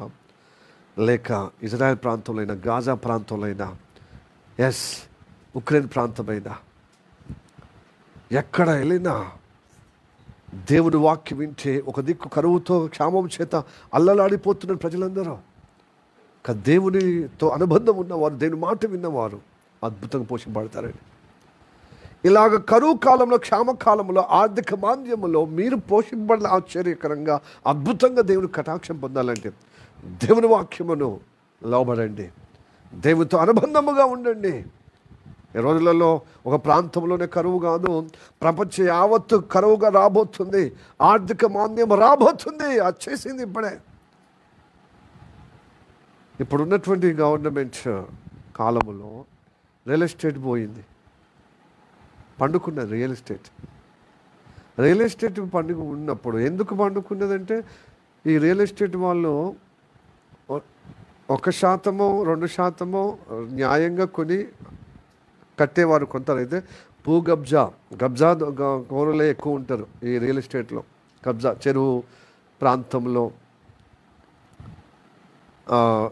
లేక ఇజ్రాయెల్ ప్రాంతంలో అయినా, గాజా ప్రాంతంలో అయినా, ఉక్రెయిన్ ప్రాంతమైనా, ఎక్కడ వెళ్ళినా దేవుని వాక్యం వింటే ఒక దిక్కు కరువుతో క్షామం చేత అల్లలాడిపోతున్న ప్రజలందరూ దేవునితో అనుబంధం ఉన్నవారు, దేవుని మాట విన్నవారు అద్భుతంగా పోషింపబడతారండి. ఇలాగ కరువు కాలంలో, క్షామ కాలంలో, ఆర్థిక మాంద్యములో మీరు పోషింపబడిన ఆశ్చర్యకరంగా అద్భుతంగా దేవుని కటాక్షం పొందాలంటే దేవుని వాక్యమును లోబడండి, దేవునితో అనుబంధముగా ఉండండి. ఈ రోజులలో ఒక ప్రాంతంలోనే కరువు కాదు, ప్రపంచ యావత్తు కరువుగా రాబోతుంది. ఆర్థిక మాంద్యం రాబోతుంది, వచ్చేసింది ఇప్పుడే. ఇప్పుడున్నటువంటి గవర్నమెంట్ కాలంలో రియల్ ఎస్టేట్ పోయింది, పండుకున్నది. రియల్ ఎస్టేట్ పండుగ ఉన్నప్పుడు ఎందుకు పండుకున్నదంటే, ఈ రియల్ ఎస్టేట్ వాళ్ళు 1% 2% న్యాయంగా కొని కట్టేవారు కొంతైతే. గబ్జా కోరలే ఎక్కువ ఉంటారు ఈ రియల్ ఎస్టేట్లో. చెరువు ప్రాంతంలో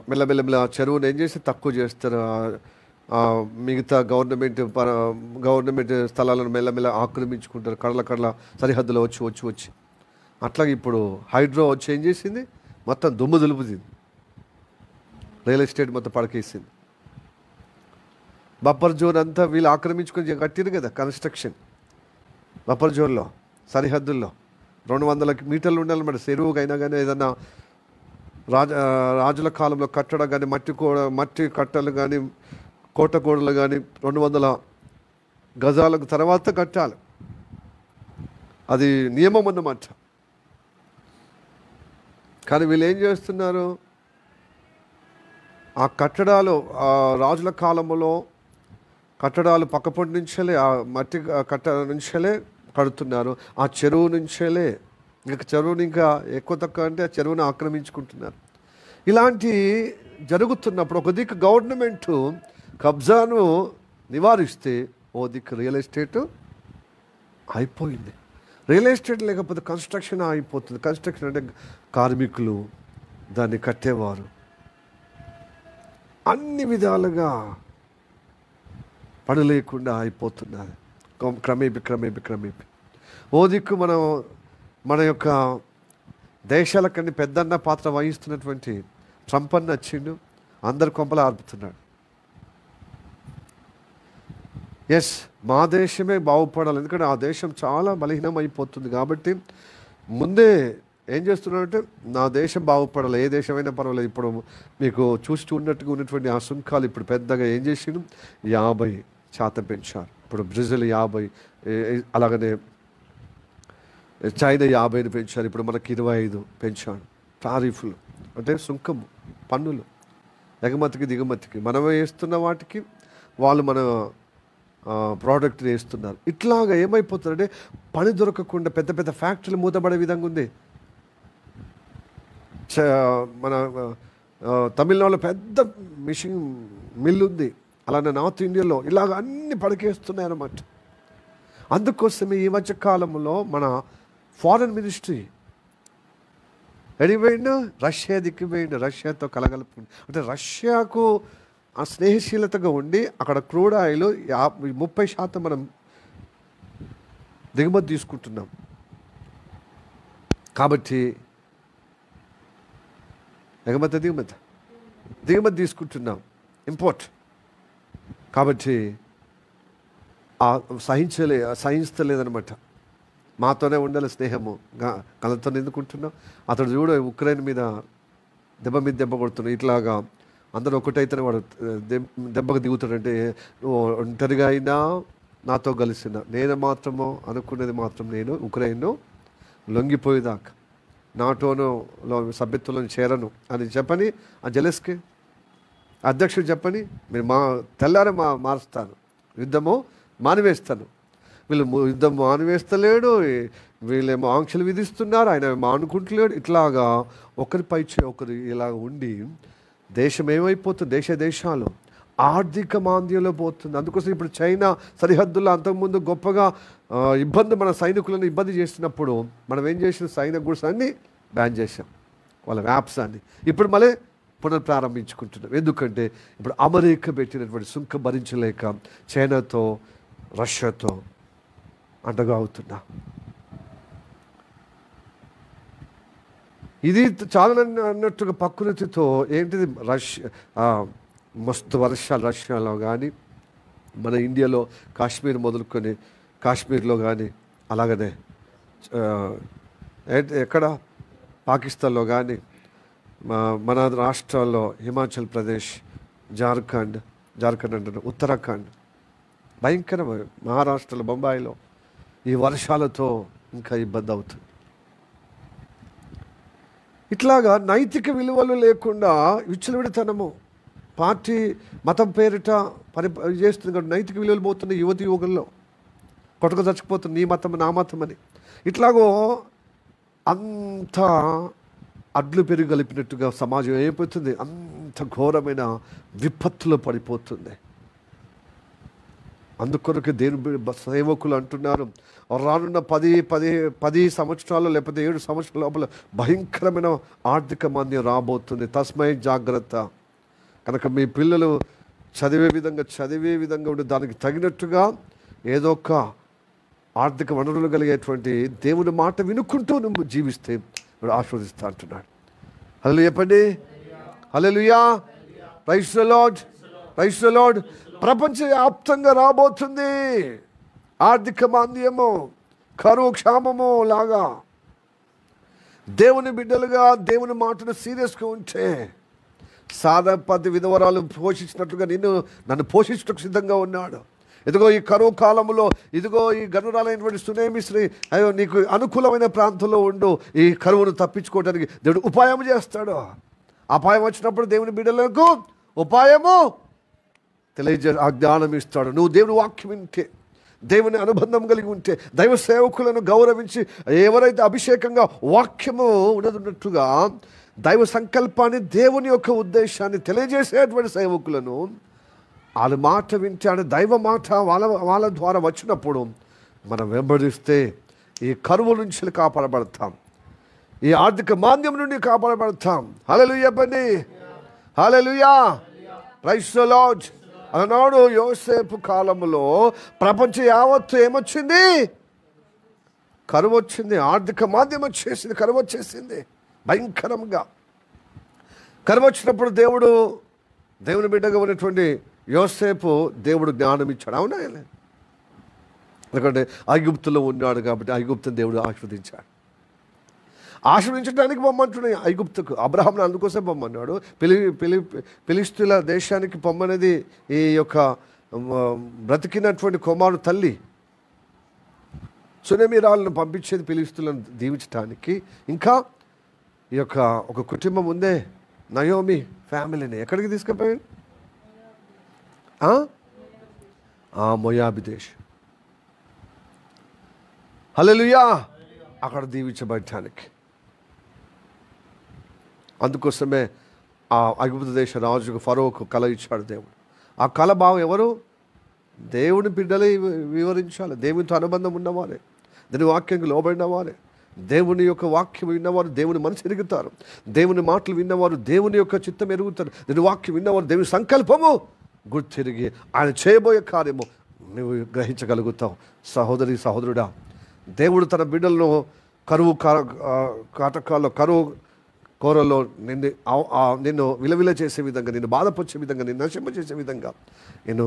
మెల్లమెల్ల చెరువును ఏం చేసి తక్కువ చేస్తారు. మిగతా గవర్నమెంట్ స్థలాలను మెల్లమెల్ల ఆక్రమించుకుంటారు, కడల సరిహద్దులో వచ్చి. అట్లాగే ఇప్పుడు హైడ్రో వచ్చి ఏం చేసింది, మొత్తం దుమ్ము దులుపుతుంది, రియల్ ఎస్టేట్ మొత్తం పడకేసింది. బఫర్ జోన్ అంతా వీళ్ళు ఆక్రమించుకొని కట్టిరు కదా కన్స్ట్రక్షన్. బఫర్ జోన్లో సరిహద్దుల్లో 200 మీటర్లు ఉండాలన్నమాట. చెరువుకైనా కానీ ఏదన్నా రాజుల కాలంలో కట్టడం కానీ, మట్టి కట్టలు కానీ, కోట గోడలు కానీ 200 గజాలకు తర్వాత కట్టాలి. అది నియమం అన్నమాట. కానీ వీళ్ళు ఏం చేస్తున్నారు, ఆ కట్టడాలు రాజుల కాలంలో కట్టడాలు పక్కపొంటి నుంచేలే, ఆ మట్టి కట్ట నుంచేలే కడుతున్నారు. ఆ చెరువు నుంచేలే చెరువుని ఇంకా ఎక్కువ తక్కువ అంటే ఆ చెరువుని ఆక్రమించుకుంటున్నారు. ఇలాంటి జరుగుతున్నప్పుడు ఒక దిక్కు గవర్నమెంట్ కబ్జాను నివారిస్తే, ఓ దిక్కు రియల్ ఎస్టేట్ అయిపోయింది. రియల్ ఎస్టేట్ లేకపోతే కన్స్ట్రక్షన్ అయిపోతుంది. కన్స్ట్రక్షన్ అంటే కార్మికులు, దాన్ని కట్టేవారు, అన్ని విధాలుగా పని లేకుండా అయిపోతున్నది క్రమేపీ. ఓ దిక్కు మన యొక్క దేశాలకన్నీ పెద్దన్న పాత్ర వహిస్తున్నటువంటి ట్రంప్ అన్న వచ్చిండు, అందరు కొంపలు ఆర్పుతున్నాడు. ఎస్, మా దేశమే బాగుపడాలి, ఎందుకంటే ఆ దేశం చాలా బలహీనం అయిపోతుంది. కాబట్టి ముందే ఏం చేస్తున్నాడంటే, నా దేశం బాగుపడాలి, ఏ దేశమైనా పర్వాలేదు. ఇప్పుడు మీకు చూస్తున్నట్టుగా ఉన్నటువంటి ఆ సుంకాలు ఇప్పుడు పెద్దగా ఏం చేసిండు, 50% పెంచారు. ఇప్పుడు బ్రెజిల్ 50, అలాగనే చైనా 50 పెంచారు. ఇప్పుడు మనకి 25 పెంచాడు. టారిఫ్లు అంటే సుంకము, పన్నులు, ఎగుమతికి దిగుమతికి మనం వేస్తున్న వాటికి వాళ్ళు మన ప్రోడక్ట్ని వేస్తున్నారు. ఇట్లాగా ఏమైపోతుందంటే, పని దొరకకుండా పెద్ద ఫ్యాక్టరీలు మూతపడే విధంగా ఉంది. మన తమిళనాడులో పెద్ద మిషన్ మిల్ ఉంది, అలానే నార్త్ ఇండియాలో ఇలాగ అన్ని పడకేస్తున్నాయి అన్నమాట. అందుకోసమే ఈ మధ్య కాలంలో మన ఫారెన్ మినిస్ట్రీ ఎడిపోయిండు, రష్యా దిక్కుపోయిండు, రష్యాతో కలగలుపు. అంటే రష్యాకు ఆ స్నేహశీలతగా ఉండి అక్కడ క్రూడ్ ఆయిల్ 30% మనం దిగుమతి తీసుకుంటున్నాం. కాబట్టి దిగుమతి తీసుకుంటున్నాం, ఇంపోర్ట్. కాబట్టి సహించలేదనమాట. మాతోనే ఉండాలి స్నేహము, కలతో ఎందుకుంటున్నాం. అతడు చూడ ఉక్రెయిన్ మీద దెబ్బ కొడుతున్నాడు. ఇట్లాగా అందరూ ఒకటైతేనే వాడు దెబ్బకు దిగుతాడంటే, ఒంటరిగా అయినా నాతో కలిసిన నేను మాత్రము అనుకునేది మాత్రం నేను ఉక్రెయిన్ను లొంగిపోయేదాకా నాటోలో సభ్యత్వంలో చేరను అని చెప్పని ఆ జెలెన్స్కీ అధ్యక్షుడు చెప్పని, మీరు తెల్లారే మారుస్తాను, యుద్ధము మానివేస్తాను. వీళ్ళు యుద్ధం మానివేస్తలేడు, వీళ్ళేమో ఆంక్షలు విధిస్తున్నారు, ఆయన మానుకుంటలేడు. ఇట్లాగా ఒకరిపై ఒకరు ఇలా ఉండి దేశం ఏమైపోతుంది, దేశాలు ఆర్థిక మాంద్యంలో పోతుంది. అందుకోసం ఇప్పుడు చైనా సరిహద్దుల్లో అంతకుముందు గొప్పగా మన సైనికులను ఇబ్బంది చేసినప్పుడు మనం ఏం చేసిన, సైనిక గుడ్స్ అన్నీ బ్యాన్ చేసాం, వాళ్ళ యాప్స్ అన్ని. ఇప్పుడు మళ్ళీ పునఃప్రారంభించుకుంటున్నాం. ఎందుకంటే ఇప్పుడు అమెరికా పెట్టినటువంటి సుంకం భరించలేక చైనాతో రష్యాతో అండగా అవుతున్నా. ఇది చాలా అన్నట్టుగా ప్రకృతితో ఏంటిది, మస్తు వర్షాలు రష్యాలో కానీ, మన ఇండియాలో కాశ్మీర్ మొదలుకొని కాశ్మీర్లో కానీ, అలాగనే ఎక్కడ పాకిస్తాన్లో కానీ, మన రాష్ట్రాల్లో హిమాచల్ ప్రదేశ్, జార్ఖండ్ అంటారు, ఉత్తరాఖండ్, భయంకరమైన మహారాష్ట్రలో, బొంబాయిలో ఈ వర్షాలతో ఇంకా ఇబ్బంది అవుతుంది. ఇట్లాగా నైతిక విలువలు లేకుండా విచ్చలవిడితనము, పార్టీ మతం పేరిట చేస్తుంది కాబట్టి నైతిక విలువలు పోతున్నాయి. యువతి యువకుల్లో కొట్టుకు చచ్చిపోతుంది, నీ మతం నా మతం అని. ఇట్లాగో అంత అడ్లు పెరుగు కలిపినట్టుగా సమాజం అయిపోతుంది. అంత ఘోరమైన విపత్తులో పడిపోతుంది. అందుకొరకు దేవుని సేవకులు అంటున్నారు, రానున్న 10 సంవత్సరాలు లేకపోతే 7 సంవత్సరాల లోపల భయంకరమైన ఆర్థిక మాంద్యం రాబోతుంది. తస్మై జాగ్రత్త. కనుక మీ పిల్లలు చదివే విధంగా ఉండి దానికి తగినట్టుగా ఏదో ఒక ఆర్థిక వనరులు కలిగేటువంటి దేవుని మాట వినుకుంటూ నువ్వు జీవిస్తే ఇప్పుడు ఆశీర్వదిస్తా అంటున్నాడు. హల్లెలూయా చెప్పండి. Hallelujah. Praise the Lord. Praise the Lord. ప్రపంచవ్యాప్తంగా రాబోతుంది ఆర్థిక మాంద్యము, కరువు, క్షామము లాగా. దేవుని బిడ్డలుగా దేవుని మాటను సీరియస్గా ఉంటే సాదాపతి విధవరాలు పోషించినట్లుగా నన్ను పోషించడానికి సిద్ధంగా ఉన్నాడు. ఇదిగో ఈ కరువు కాలంలో, ఇదిగో ఈ గనురాలైనటువంటి సునేమిశ్రీ, అయ్యో నీకు అనుకూలమైన ప్రాంతంలో ఉండు, ఈ కరువును తప్పించుకోవడానికి దేవుడు ఉపాయం చేస్తాడు. అపాయం వచ్చినప్పుడు దేవుని బిడ్డలకు ఉపాయము ఆ జ్ఞానం ఇస్తాడు. నువ్వు దేవుని వాక్యం వింటే, దేవుని అనుబంధం కలిగి ఉంటే, దైవ సేవకులను గౌరవించి ఎవరైతే అభిషేకంగా వాక్యము ఉన్నట్టుగా దైవ సంకల్పాన్ని, దేవుని యొక్క ఉద్దేశాన్ని తెలియజేసేటువంటి సేవకులను వాళ్ళ మాట వింటే, దైవ మాట వాళ్ళ ద్వారా వచ్చినప్పుడు మనం వెంబడిస్తే ఈ కరువు నుంచి కాపాడబడతాం, ఈ ఆర్థిక మాంద్యం నుండి కాపాడబడతాం. హల్లెలూయా చెప్పండి. హల్లెలూయా. Praise the Lord. అలనాడు యోసేపు కాలంలో ప్రపంచం యావత్తు ఏమొచ్చింది? కరువు వచ్చింది. ఆర్థిక మాంద్యం వచ్చేసింది, కరువు వచ్చేసింది భయంకరంగా. కరువు వచ్చినప్పుడు దేవుని బిడ్డగా ఉన్నటువంటి యోసేపు దేవుడు జ్ఞానం ఇచ్చాడు. అవునా? ఎందుకంటే ఐగుప్తులో ఉన్నాడు కాబట్టి ఐగుప్తుని దేవుడు ఆశీర్వదించాడు. ఆశ్రయించడానికి పొమ్మంటున్నాయి ఐగుప్తుకు. అబ్రహాంను అందుకోసం పొమ్మన్నాడు. ఫిలిష్తీయుల దేశానికి పొమ్మనేది ఈ యొక్క బ్రతికినటువంటి కుమారుడు తల్లి సునేమిరాలను పంపించేది ఫిలిష్తీయులను దీవించడానికి. ఇంకా ఈ యొక్క ఒక కుటుంబం ఉందే, నయోమి ఫ్యామిలీని ఎక్కడికి తీసుకుపోయాడు? మోయాబు దేశం. హల్లెలూయా. అక్కడ దీవించబడటానికి. అందుకోసమే ఆ ఐగుప్తు దేశ రాజుకు ఫరోకు కళ ఇచ్చాడు దేవుడు. ఆ కళ భావం ఎవరు? దేవుని బిడ్డలే వివరించాలి. దేవునితో అనుబంధం ఉన్నవారే, దేవుని వాక్యంకి లోబడిన వారే, దేవుని యొక్క వాక్యం విన్నవారు దేవుని మనసు ఎరుగుతారు. దేవుని మాటలు విన్నవారు దేవుని యొక్క చిత్తం ఎరుగుతారు. దేవుని వాక్యం విన్నవారు దేవుని సంకల్పము గుర్తిరిగి ఆయన చేయబోయే కార్యము నువ్వు గ్రహించగలుగుతావు. సహోదరి సహోదరుడా, దేవుడు తన బిడ్డలను కరువు కాటకాల్లో, కరువు కోరలో నిన్ను విలవిల చేసే విధంగా, నిన్ను బాధపరిచే విధంగా, నిన్ను నశింపజేసే విధంగా నేను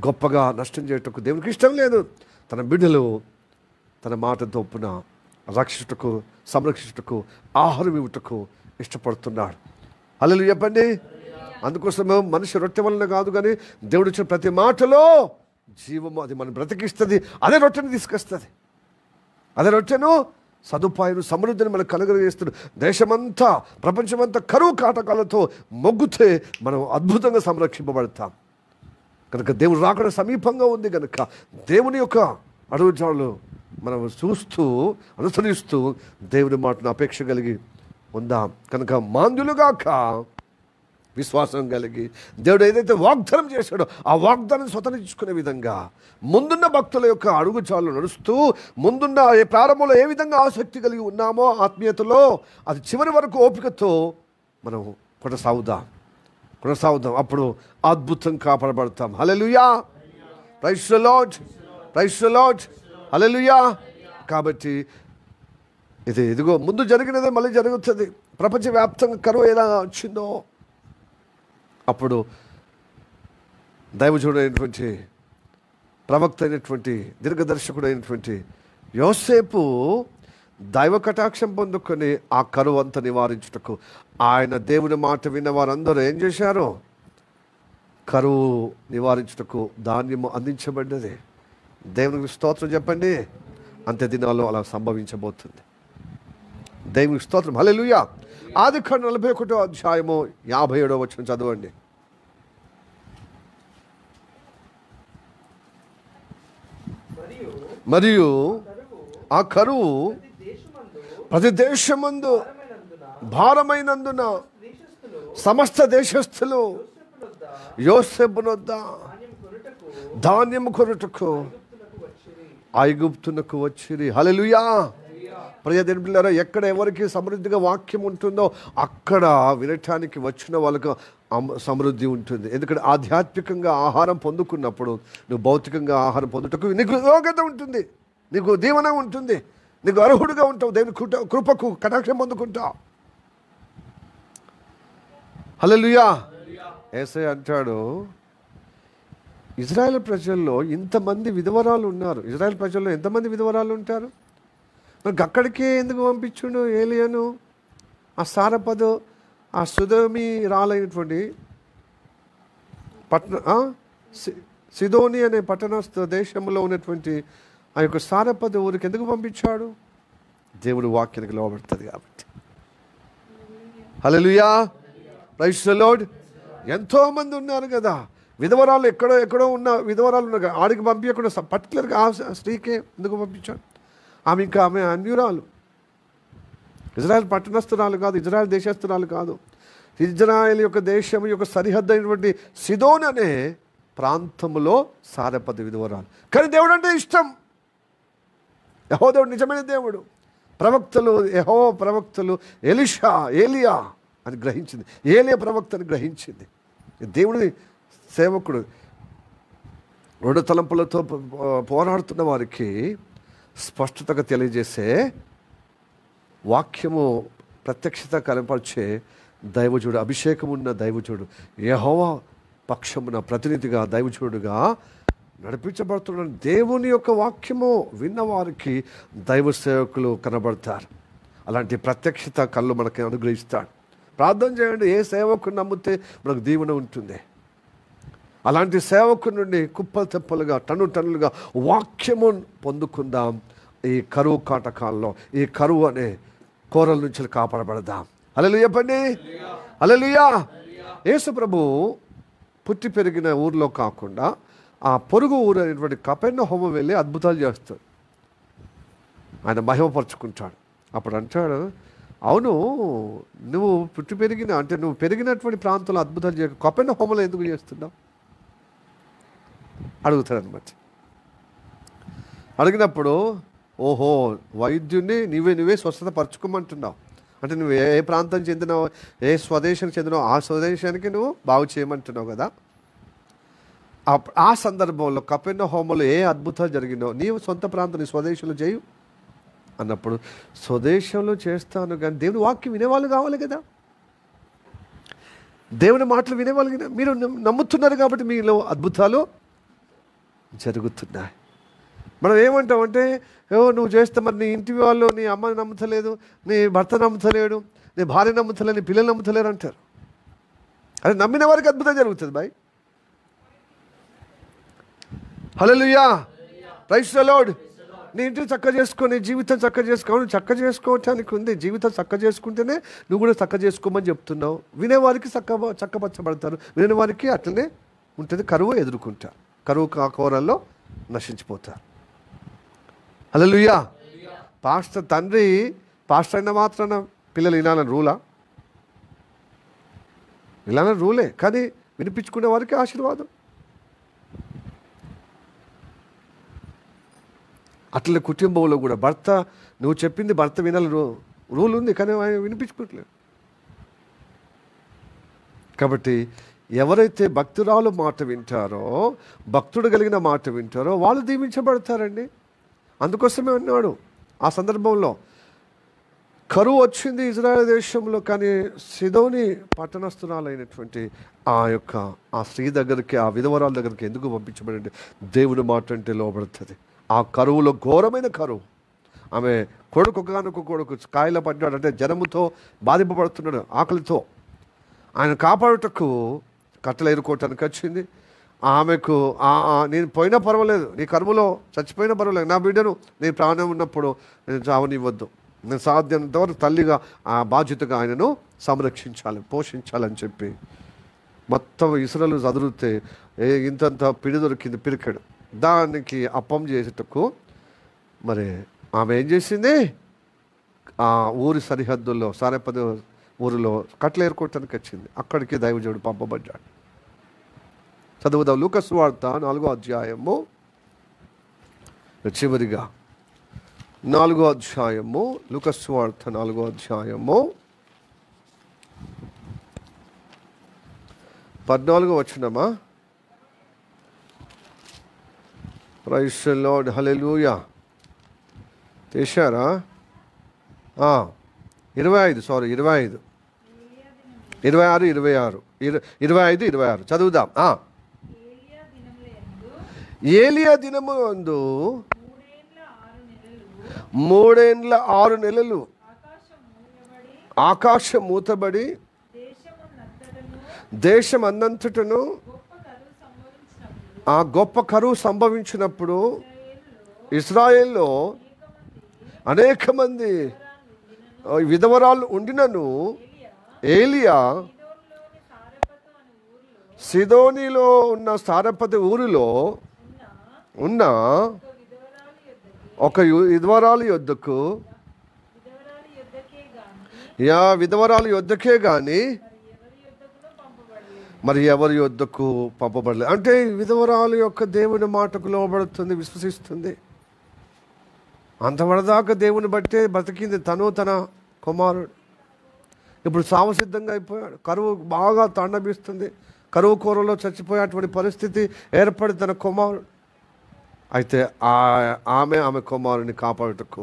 గొప్పగా నష్టం చేయటకు దేవునికి ఇష్టం లేదు. తన బిడ్డలు తన మాట తప్పున రక్షించుటకు, సంరక్షించుటకు, ఆహారం ఇవ్వటకు ఇష్టపడుతున్నాడు. హల్లెలూయా చెప్పండి. అందుకోసమే మనిషి రొట్టె వలన కాదు కానీ దేవుడు ఇచ్చిన ప్రతి మాటలో జీవము, అది మనం బ్రతికిస్తుంది. అదే రొట్టెను తీసుకొస్తుంది. అదే రొట్టెను, సదుపాయం, సమృద్ధిని మనకు కలుగజేస్తుంది. దేశమంతా, ప్రపంచమంతా కరువు కాటకాలతో మొగ్గుతే మనం అద్భుతంగా సంరక్షింపబడతాం. కనుక దేవుడు రాకడ సమీపంగా ఉంది. కనుక దేవుని యొక్క అడుగుజాడలు మనం చూస్తూ అనుసరిస్తూ దేవుని మాటను అపేక్ష కలిగి ఉందాం. కనుక మాంద్యులుగాక విశ్వాసం కలిగి దేవుడు ఏదైతే వాగ్దానం చేశాడో ఆ వాగ్దానం స్వతంత్రించుకునే విధంగా ముందున్న భక్తుల యొక్క అడుగుజాడలు నడుస్తూ, ముందున్న ప్రారంభంలో ఏ విధంగా ఆసక్తి కలిగి ఉన్నామో ఆత్మీయతలో, అది చివరి వరకు ఓపికతో మనం కొనసాగుదాం. అప్పుడు అద్భుతం కాపాడబడతాం. Hallelujah. Praise the Lord. Praise the Lord. Hallelujah. కాబట్టి ఇదిగో ముందు జరిగినదే మళ్ళీ జరుగుతుంది. ప్రపంచవ్యాప్తంగా కరువు ఎలా వచ్చిందో అప్పుడు దైవజనుడు అయినటువంటి, ప్రవక్త అయినటువంటి, దీర్ఘదర్శకుడు అయినటువంటి యోసేపు దైవ కటాక్షం పొందుకొని ఆ కరువు అంతా నివారించుటకు ఆయన దేవుని మాట విన్న వారందరూ ఏం చేశారు? కరువు నివారించుటకు ధాన్యము అందించబడ్డది. దేవునికి స్తోత్రం చెప్పండి. అంత్య దినాల్లో అలా సంభవించబోతుంది. దేవునికి స్తోత్రం. హల్లెలూయా. ఆదికాండం 41వ అధ్యాయము 57వ వచనం చదవండి. మరియు ఆ కరువు ప్రతి దేశమందు భారమైనందున సమస్త దేశస్థులు యోసేపునొద్ద ధాన్యము కొనుటకు ఐగుప్తునకు వచ్చిరి. హల్లెలూయా. ప్రియ దేవుని పిల్లారా, ఎక్కడ ఎవరికి సమృద్ధిగా వాక్యం ఉంటుందో అక్కడ వినటానికి వచ్చిన వాళ్ళకు సమృద్ధి ఉంటుంది. ఎందుకంటే ఆధ్యాత్మికంగా ఆహారం పొందుకున్నప్పుడు నువ్వు భౌతికంగా ఆహారం పొందుటకు నీకు యోగ్యత ఉంటుంది, నీకు దీవెన ఉంటుంది, నీకు అర్హుడుగా ఉంటావు, దేవుని కృపకు కటాక్షం పొందుకుంటావు. హల్లెలూయా. యేసయ్య అంటాడు, ఇజ్రాయెల్ ప్రజల్లో ఇంతమంది విధవరాలు ఉన్నారు. ఇజ్రాయెల్ ప్రజల్లో ఎంతమంది విధవరాలు ఉంటారు? మరి అక్కడికే ఎందుకు పంపించుండు ఏలియాను? ఆ సారపదు, ఆ సుధమి రాలైనటువంటి సిదోని అనే పట్టణ దేశంలో ఉన్నటువంటి ఆ యొక్క సారపద ఊరికి ఎందుకు పంపించాడు? దేవుడు వాక్యానికి లోబడుతుంది కాబట్టి. హల్లెలూయా. Praise the Lord. ఎంతోమంది ఉన్నారు కదా విధవరాలు, ఎక్కడో ఉన్న విధవరాలు ఉన్నారు. ఆడికి పంపించకుండా పర్టికులర్గా ఆ స్త్రీకే ఎందుకు పంపించాడు? ఆమె అన్యురాలు, ఇజ్రాయెల్ పట్టణస్థురాలు కాదు, ఇజ్రాయెల్ దేశస్థురాలు కాదు. ఇజ్రాయెల్ యొక్క దేశం యొక్క సరిహద్దు అయినటువంటి సిదోన్ అనే ప్రాంతంలో సారపద విధవరాలు. కానీ దేవుడు అంటే ఇష్టం. యెహోవా దేవుడు నిజమైన దేవుడు. యెహోవా ప్రవక్తలు ఏలియా అని గ్రహించింది, ఏలియా ప్రవక్త అని గ్రహించింది. దేవుడి సేవకుడు 2 తలంపులతో పోరాడుతున్న వారికి స్పష్టతగా తెలియజేసే వాక్యము ప్రత్యక్షత కనపరిచే దైవజుడు, అభిషేకం ఉన్న దైవజుడు, యెహోవా పక్షమున ప్రతినిధిగా దైవజుడుగా నడిపించబడుతున్న దేవుని యొక్క వాక్యము విన్నవారికి దైవ సేవకులు కనబడతారు. అలాంటి ప్రత్యక్షత కళ్ళు మనకి అనుగ్రహిస్తాడు. ప్రార్థన చేయండి. ఏ సేవకుని నమ్మితే మనకు దీవెన ఉంటుంది. అలాంటి సేవకుని నుండి కుప్పలు తెప్పలుగా టన్నులుగా వాక్యము పొందుకుందాం. ఈ కరువు కాటకాల్లో ఈ కరువు అనే కోరల నుంచి కాపాడబడదాం. హల్లెలూయా చెప్పండి. హల్లెలూయా. యేసు ప్రభు పుట్టి పెరిగిన ఊర్లో కాకుండా ఆ పొరుగు ఊరు అనేటువంటి కపెర్నహూము వెళ్ళి అద్భుతాలు చేస్తాడు. ఆయన మహిమపరుచుకుంటాడు. అప్పుడు అంటాడు, అవును నువ్వు నువ్వు పెరిగినటువంటి ప్రాంతంలో అద్భుతాలు చేయ కపెర్నహూములో ఎందుకు చేస్తున్నావు అడుగుతాడు అనమాట. అడిగినప్పుడు ఓహో వైద్యుడిని నువ్వే స్వస్థత పరచుకోమంటున్నావు అంటే నువ్వు ఏ ప్రాంతం చెందినావు, ఏ స్వదేశానికి చెందినావు, ఆ స్వదేశానికి నువ్వు బాగు చేయమంటున్నావు కదా. ఆ సందర్భంలో కపెర్నహూములో ఏ అద్భుతాలు జరిగినో నీవు సొంత ప్రాంతం నీ స్వదేశంలో చేయు అన్నప్పుడు స్వదేశంలో చేస్తాను కానీ దేవుని వాక్యం వినేవాళ్ళు కావాలి కదా. దేవుని మాటలు వినేవాళ్ళు కదా. మీరు నమ్ముతున్నారు కాబట్టి మీలో అద్భుతాలు జరుగుతున్నాయి. మనం ఏమంటామంటే నువ్వు చేస్తే మరి నీ ఇంటి వాళ్ళు నీ అమ్మని నమ్ముతలేదు, నీ భర్త నమ్ముతలేడు, నీ భార్య నమ్ముతలేదు, నీ పిల్లలు నమ్ముతలేరు అంటారు. అదే నమ్మిన వారికి అద్భుతం జరుగుతుంది బాయ్. హల్లెలూయా. Praise the Lord. నీ ఇంటిని చక్క చేసుకొని జీవితం చక్క చేసుకోవాలి. చక్క చేసుకోవటానికి ఉంది. జీవితం చక్క చేసుకుంటేనే నువ్వు కూడా చక్క చేసుకోమని చెప్తున్నావు. వినేవారికి చక్కపరచబడతారు, వినే వారికి అట్లనే ఉంటుంది. కరువు ఎదుర్కొంటారు, కరువు కాకోరల్లో నశించిపోతారు. హల్లెలూయా. తండ్రి పాస్టర్ అయిన మాత్రాన పిల్లలు వినాలని రూలా? వినాలని రూలే, కానీ వినిపించుకునే వారికి ఆశీర్వాదం. అట్లే కుటుంబంలో కూడా నువ్వు చెప్పింది భర్త వినాలి రూల్ ఉంది, కానీ ఆయన వినిపించుకోవట్లేదు. కాబట్టి ఎవరైతే భక్తురాలు మాట వింటారో, భక్తుడు కలిగిన మాట వింటారో వాళ్ళు దీవించబడతారండి. అందుకోసమే అన్నాడు ఆ సందర్భంలో కరువు వచ్చింది ఇజ్రాయెల్ దేశంలో, కానీ సిదోని పట్టణస్థురాలైనటువంటి ఆ స్త్రీ దగ్గరికి, ఆ విధవరాల దగ్గరికి ఎందుకు పంపించబడింది? దేవుని మాట అంటే లోబడుతుంది. ఆ కరువులో ఘోరమైన కరువు. ఆమె ఒకగానొక కొడుకు కాయల పడ్డాడు, అంటే జనముతో బాధింపబడుతున్నాడు, ఆకలితో. ఆయన కాపాడుటకు కట్టెలు ఏరుకోవటానికి వచ్చింది. ఆమెకు నేను పోయినా పర్వాలేదు, నీ కర్మలో చచ్చిపోయినా పర్వాలేదు, నా బిడ్డను నేను ప్రాణం ఉన్నప్పుడు నేను చావనివ్వద్దు, నేను సాధ్యమైనంత వరకు తల్లిగా ఆ బాధ్యతగా ఆయనను సంరక్షించాలి, పోషించాలని చెప్పి మొత్తం ఇసురలు చదురుతే ఇంతంత పిడి దొరికింది, పిరికెడు. దానికి అప్పం చేసేటకు మరి ఆమె ఏం చేసింది, ఆ ఊరి సరిహద్దుల్లో సారెపద ఊరిలో కట్టెలు ఏరుకోవటానికి వచ్చింది. అక్కడికి దైవజనుడు పంపబడ్డాడు. చదువుదాం లూకా సువార్త 4వ అధ్యాయము, చివరిగా 4వ అధ్యాయము, లూకా సువార్త 4వ అధ్యాయము 14వ వచనమా. ప్రైజ్ ది లార్డ్, హల్లెలూయా. చేశారా? 25 26 25 చదువుదాం. ఏలియా దినము అందు 3 6 నెలలు ఆకాశం మూతబడి దేశం అన్నంతటను ఆ గొప్ప కరువు సంభవించినప్పుడు ఇశ్రాయేల్లో అనేక మంది విధవరాలు ఉండినను ఏలియా సిదోనిలో ఉన్న సారెపతు ఊరిలో ఉన్న ఒక విధవరాలు యొద్దకు విధవరాలు యొద్దకే గాని మరి ఎవరి యొద్దకు పంపబడలేదు. అంటే విధవరాలు యొక్క దేవుని మాటకు లోబడుతుంది, విశ్వసిస్తుంది. అంతవరదాకా దేవుని బట్టే బ్రతికింది తను, తన కుమారుడు. ఇప్పుడు సావసిద్ధంగా అయిపోయాడు. కరువు బాగా తాండబిస్తుంది. కరువు కూరలో చచ్చిపోయేటువంటి పరిస్థితి ఏర్పడి తన కుమారుడు. అయితే ఆమె కుమారుని కాపాడుటకు,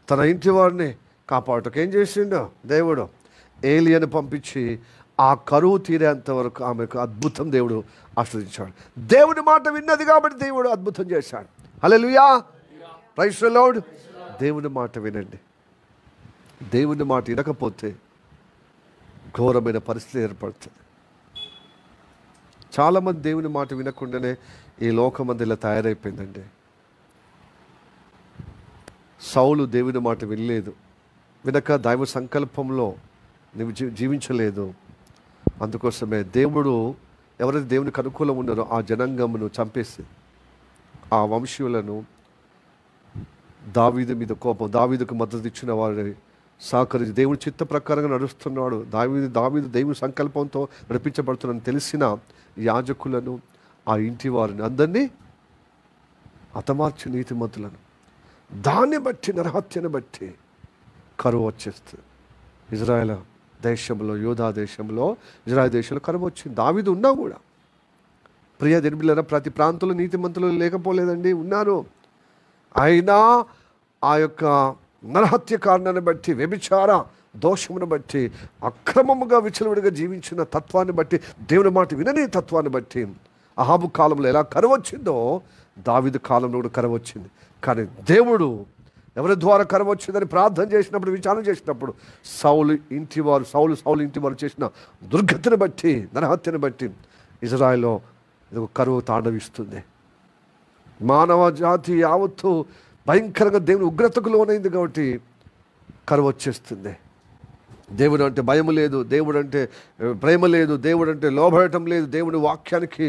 తన ఇంటి వారిని కాపాడుటకు ఏం చేసిండో దేవుడు ఏలియాను పంపించి ఆ కరువు తీరేంత వరకు ఆమెకు అద్భుతం దేవుడు ఆశ్రయించాడు. దేవుని మాట విన్నది కాబట్టి దేవుడు అద్భుతం చేశాడు. హల్లెలూయా, ప్రైజ్ ది లార్డ్. దేవుని మాట వినండి. దేవుని మాట వినకపోతే ఘోరమైన పరిస్థితి ఏర్పడుతుంది. చాలామంది దేవుని మాట వినకుండానే ఈ లోకమంది ఇలా తయారైపోయిందండి. సౌలు దేవుని మాట వినలేదు, వినక దైవ సంకల్పంలో నువ్వు జీవించలేదు. అందుకోసమే దేవుడు ఎవరైతే దేవునికి అనుకూలం ఉన్నారో ఆ జనాంగమును చంపేసి ఆ వంశీయులను దావీదు మీద కోపం, దావీదుకు మద్దతు ఇచ్చిన వారిని సహకరించి దేవుని చిత్త ప్రకారంగా నడుస్తున్నాడు. దావీదు దేవుని సంకల్పంతో నడిపించబడుతున్నాడని తెలిసిన యాజకులను, ఆ ఇంటి వారిని అందరినీ హతమార్చి నీతిమంతులను, దాన్ని బట్టి నరహత్యను బట్టి కరువు వచ్చేస్తుంది. ఇజ్రాయెల్ దేశంలో, యోధా దేశంలో, ఇజ్రాయెల్ దేశంలో కరువు వచ్చింది. దావీదు ఉన్నా కూడా ప్రియ దేవులారా, ప్రతి ప్రాంతంలో నీతిమంతులు లేకపోలేదండి, ఉన్నారు. అయినా ఆ యొక్క నరహత్య కారణాన్ని బట్టి, వ్యభిచార దోషమును బట్టి, అక్రమముగా విచలవిడిగా జీవించిన తత్వాన్ని బట్టి, దేవుని మాట వినని తత్వాన్ని బట్టి అహాబు కాలంలో ఎలా కరువు వచ్చిందో దావీదు కాలంలో కూడా కరువు వచ్చింది. కానీ దేవుడు ఎవరి ద్వారా కరువు వచ్చిందని ప్రార్థన చేసినప్పుడు, విచారణ చేసినప్పుడు సౌలు ఇంటివారు చేసిన దుర్గతిని బట్టి, నరహత్యను బట్టి ఇజ్రాయెల్లో ఇది కరువు తాండవిస్తుంది. మానవ జాతి యావత్తు భయంకరంగా దేవుని ఉగ్రతకు లోనైంది కాబట్టి కరువు వచ్చేస్తుంది. దేవుడు అంటే భయం లేదు, దేవుడు అంటే ప్రేమ లేదు, దేవుడు అంటే లోబడటం లేదు, దేవుని వాక్యానికి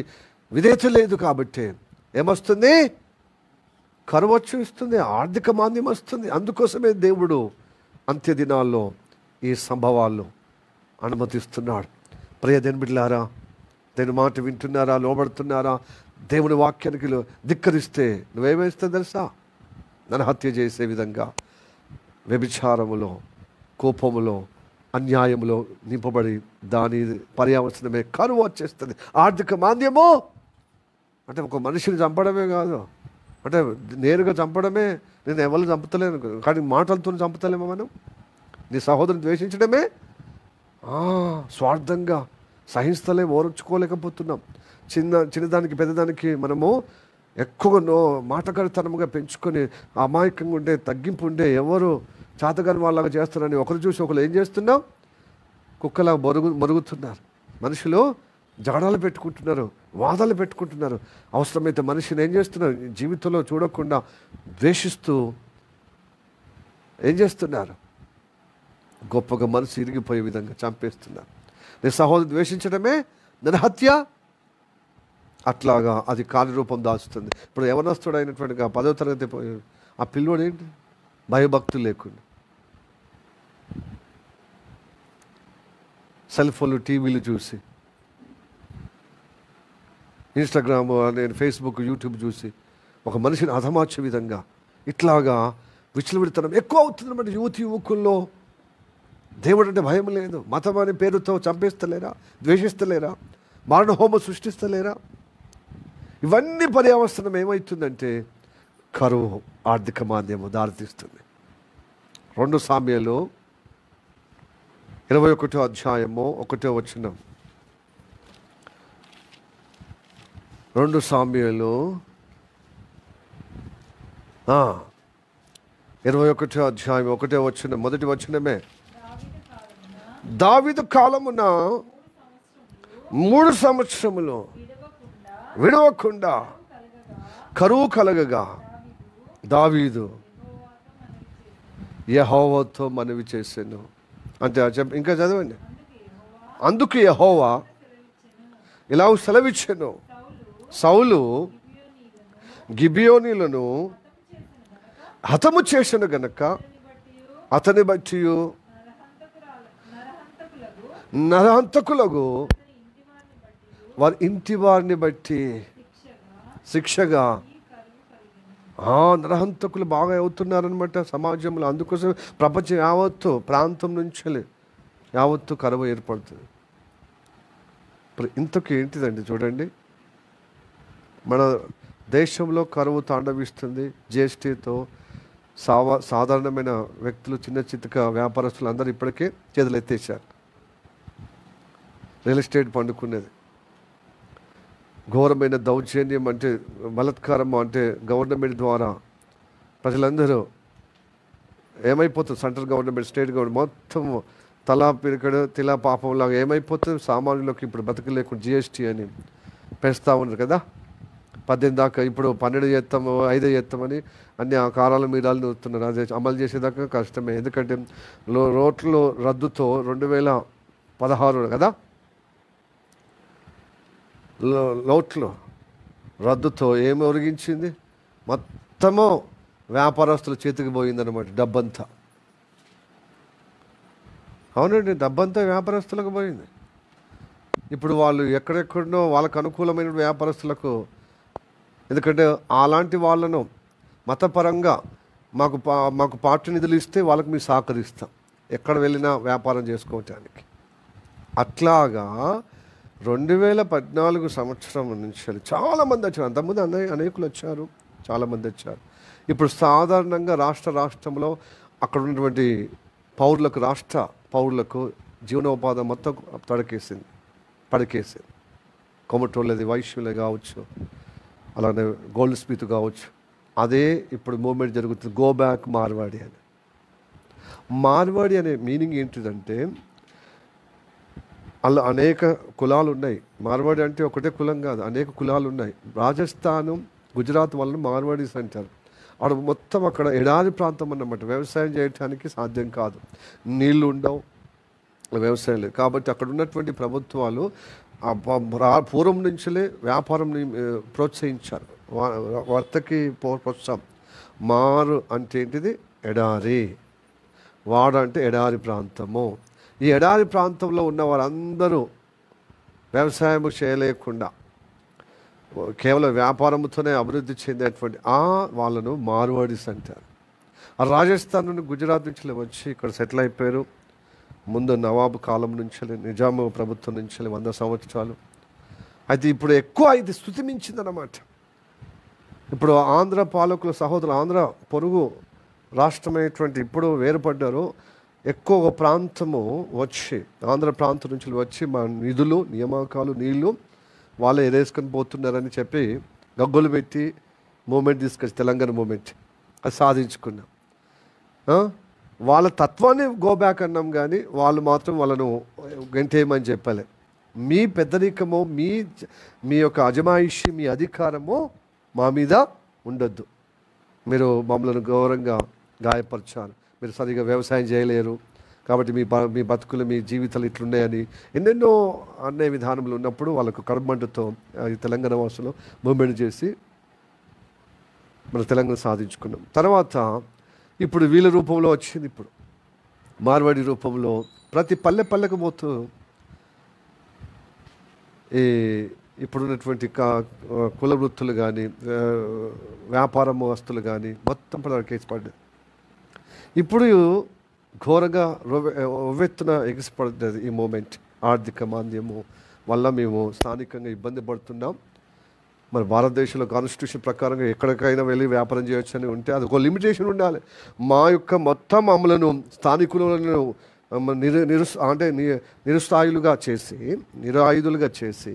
విధేయత లేదు. కాబట్టి ఏమొస్తుంది? కరువు వచ్చేస్తుంది, ఆర్థిక మాంద్యం వస్తుంది. అందుకోసమే దేవుడు అంత్య దినాల్లో ఈ సంభవాల్లో అనుమతిస్తున్నాడు. ప్రియ దేవుని బిడ్డలారా, దేవుని మాట వింటున్నారా, లోబడుతున్నారా? దేవుని వాక్యానికి ధిక్కరిస్తే నువ్వేమేస్తే తెలుసా? నరహత్య చేసే విధంగా వ్యభిచారములో, కోపములో, అన్యాయములో నింపబడి దాని పర్యావసనమే కరువు వచ్చేస్తుంది. ఆర్థిక మాంద్యము అంటే ఒక మనిషిని చంపడమే కాదు, అంటే నేరుగా చంపడమే. నేను ఎవరిని చంపుతలేను, కానీ మాటలతో చంపుతలేమో మనం. నీ సహోదరుని ద్వేషించడమే స్వార్థంగా సహిస్తలేం, ఓర్చుకోలేకపోతున్నాం. చిన్నదానికి పెద్దదానికి మనము ఎక్కువగా మాటకారితనముగా పెంచుకొని అమాయకంగా ఉండే, తగ్గింపు ఉండే, ఎవరు చాతగాని వాళ్ళగా చేస్తారని ఒకరు చూసి ఒకరు ఏం చేస్తున్నాం? కుక్కలా మరుగుతున్నారు. మనుషులు జగడాలు పెట్టుకుంటున్నారు, వాదాలు పెట్టుకుంటున్నారు. అవసరమైతే మనిషిని ఏం చేస్తున్నారు, జీవితంలో చూడకుండా ద్వేషిస్తూ ఏం చేస్తున్నారు, గొప్పగా మనసు ఇరిగిపోయే విధంగా చంపేస్తున్నారు. నీ సహోదరు ద్వేషించడమే నరహత్య. అట్లాగా అది కార్యరూపం దాచుతుంది. ఇప్పుడు యవనస్తుడు అయినటువంటి 10వ తరగతి ఆ పిల్లోడు ఏంటి, భయభక్తులు లేకుండా సెల్ ఫోన్లు, టీవీలు చూసి, ఇన్స్టాగ్రామ్, నేను ఫేస్బుక్, యూట్యూబ్ చూసి ఒక మనిషిని అధమార్చే విధంగా ఇట్లాగా విచ్చలవిడితనం ఎక్కువ అవుతుందన్నమాట యువకుల్లో. దేవుడు అంటే భయం లేదు. మతం అనే పేరుతో చంపేస్తలేరా, ద్వేషిస్తలేరా, మారణ హోమం సృష్టిస్తలేరా? ఇవన్నీ పర్యావసనం ఏమవుతుందంటే కరువు, ఆర్థిక మాంద్యము దారితీస్తుంది. 2 సామ్యాలు 21వ అధ్యాయము 1వ వచనం. 2 సామ్యాలు 21వ అధ్యాయం 1వ వచనం. మొదటి వచనమే, దావీదు కాలమున 3 సంవత్సరములు విడవకుండా కరువు కలగగా దావీదు యెహోవాతో మనవి చేశాను. అంటే ఇంకా చదవండి. అందుకు యెహోవా ఇలా సెలవిచ్చాను, సౌలు గిబియోనీలను హతము చేశాను గనక అతని బట్టి నరహంతకులకు వారి ఇంటి వారిని బట్టి శిక్షగా నరహంతకులు బాగా అవుతున్నారనమాట సమాజంలో. అందుకోసం ప్రపంచం యావత్తు, ప్రాంతం నుంచి యావత్తు కరువు ఏర్పడుతుంది. ఇప్పుడు ఇంతకు ఏంటిదండి చూడండి, మన దేశంలో కరువు తాండవిస్తుంది. జిఎస్టీతో సాధారణమైన వ్యక్తులు, చిన్న చితక వ్యాపారస్తులు అందరూ ఇప్పటికే చేతులు ఎత్తేసారు. రియల్ ఎస్టేట్ పండుకునేది, ఘోరమైన దౌర్జన్యం అంటే బలత్కారం అంటే గవర్నమెంట్ ద్వారా ప్రజలందరూ ఏమైపోతుంది, సెంట్రల్ గవర్నమెంట్, స్టేట్ గవర్నమెంట్ మొత్తం తలా పిరికడు తిలా పాపంలాగా ఏమైపోతుంది. సామాన్యులకు ఇప్పుడు బతకలేకుండా జిఎస్టీ అని పెంచుతూ ఉన్నారు కదా, 18 దాకా. ఇప్పుడు 12 చేస్తాము, 5 చేస్తామని అన్ని ఆ కారాల మీరాలు నూరుతున్నారు. అదే అమలు చేసేదాకా కష్టమే. ఎందుకంటే రోడ్లు రద్దుతో 2016 కదా, లోట్లు రద్దుతో ఏమి ఒరిగించింది, మొత్తము వ్యాపారస్తుల చేతికి పోయిందన్నమాట డబ్బంతా. అవునండి, డబ్బంతా వ్యాపారస్తులకు పోయింది. ఇప్పుడు వాళ్ళు ఎక్కడెక్కడో వాళ్ళకు అనుకూలమైన వ్యాపారస్తులకు, ఎందుకంటే అలాంటి వాళ్ళను మతపరంగా మాకు పార్టీ నిధులు ఇస్తే వాళ్ళకి మేము సహకరిస్తాం, ఎక్కడ వెళ్ళినా వ్యాపారం చేసుకోవటానికి. అట్లాగా 2014 సంవత్సరం నుంచి చాలామంది వచ్చారు. అంతకుముందు అనేకులు వచ్చారు, చాలామంది వచ్చారు. ఇప్పుడు సాధారణంగా రాష్ట్రంలో అక్కడ ఉన్నటువంటి రాష్ట్ర పౌరులకు జీవనోపాధి మొత్తం పడకేసింది. కొమటోళ్ళది, వైశ్యులే కావచ్చు, అలానే గోల్డ్ స్మిత్ కావచ్చు. అదే ఇప్పుడు మూవ్మెంట్ జరుగుతుంది, గో బ్యాక్ మార్వాడి అని. మార్వాడి అనే మీనింగ్ ఏంటిదంటే అలా అనేక కులాలు ఉన్నాయి. మార్వాడి అంటే ఒకటే కులం కాదు, అనేక కులాలు ఉన్నాయి. రాజస్థాను, గుజరాత్ వాళ్ళని మార్వాడీస్ అంటారు. అక్కడ మొత్తం అక్కడ ఎడారి ప్రాంతం అన్నమాట. వ్యవసాయం చేయడానికి సాధ్యం కాదు, నీళ్లు ఉండవు, వ్యవసాయం లేదు. కాబట్టి అక్కడ ఉన్నటువంటి ప్రభుత్వాలు పూర్వం నుంచే వ్యాపారంని ప్రోత్సహించారు. వర్తకి ప్రోత్సాహం. మారు అంటే ఏంటిది, ఎడారి. వాడ అంటే ఎడారి ప్రాంతము. ఈ ఎడారి ప్రాంతంలో ఉన్న వారందరూ వ్యవసాయం చేయలేకుండా కేవలం వ్యాపారంతోనే అభివృద్ధి చెందేటువంటి వాళ్ళను మార్వాడీస్ అంటారు. ఆ రాజస్థాన్ నుండి, గుజరాత్ నుంచి వచ్చి ఇక్కడ సెటిల్ అయిపోయారు. ముందు నవాబు కాలం నుంచి, నిజాము ప్రభుత్వం నుంచి 100 సంవత్సరాలు. అయితే ఇప్పుడు ఎక్కువ ఇది స్థుతి మించిందన్నమాట. ఇప్పుడు ఆంధ్ర పాలకుల సహోదరులు, ఆంధ్ర పొరుగు రాష్ట్రమైనటువంటి ఇప్పుడు వేరుపడ్డారు. ఎక్కువ ప్రాంతము వచ్చి, ఆంధ్ర ప్రాంతం నుంచి వచ్చి మా నిధులు, నియామకాలు, నీళ్లు వాళ్ళే ఎరేసుకొని పోతున్నారని చెప్పి గగ్గులు పెట్టి మూమెంట్ తీసుకొచ్చి, తెలంగాణ మూమెంట్ అది సాధించుకున్నాం. వాళ్ళ తత్వాన్ని గో బ్యాక్ అన్నాం, కానీ వాళ్ళు మాత్రం వాళ్ళను గంటేయమని చెప్పాలి. మీ పెద్దరికమో మీ యొక్క అజమాయిషి, మీ అధికారమో మా మీద ఉండొద్దు. మీరు మమ్మల్ని గౌరవంగా గాయపరచాలి, మీరు సరిగా వ్యవసాయం చేయలేరు కాబట్టి మీ బతుకులు, మీ జీవితాలు ఇట్లున్నాయని ఎన్నెన్నో అనే విధానములు ఉన్నప్పుడు వాళ్ళకు కర్మంటతో ఈ తెలంగాణ వాసులో మూమెంట్ చేసి మన తెలంగాణ సాధించుకున్నాం. తర్వాత ఇప్పుడు వీళ్ళ రూపంలో వచ్చింది, ఇప్పుడు మార్వాడి రూపంలో ప్రతి పల్లెకు పోతూ ఇప్పుడున్నటువంటి కుల వృత్తులు కానీ, వ్యాపారస్తులు కానీ మొత్తం కేసు పడ్డాయి. ఇప్పుడు ఘోరంగా ఒవ్వెత్తున ఎగిసిపడుతుంది ఈ మూమెంట్. ఆర్థిక మాంద్యము వల్ల మేము స్థానికంగా ఇబ్బంది పడుతున్నాం. మరి భారతదేశంలో కాన్స్టిట్యూషన్ ప్రకారంగా ఎక్కడికైనా వెళ్ళి వ్యాపారం చేయొచ్చు అని ఉంటే అది ఒక లిమిటేషన్ ఉండాలి. మా యొక్క మొత్తం అమలను స్థానికులను నిరుస్థాయులుగా చేసి, నిరాయుధులుగా చేసి,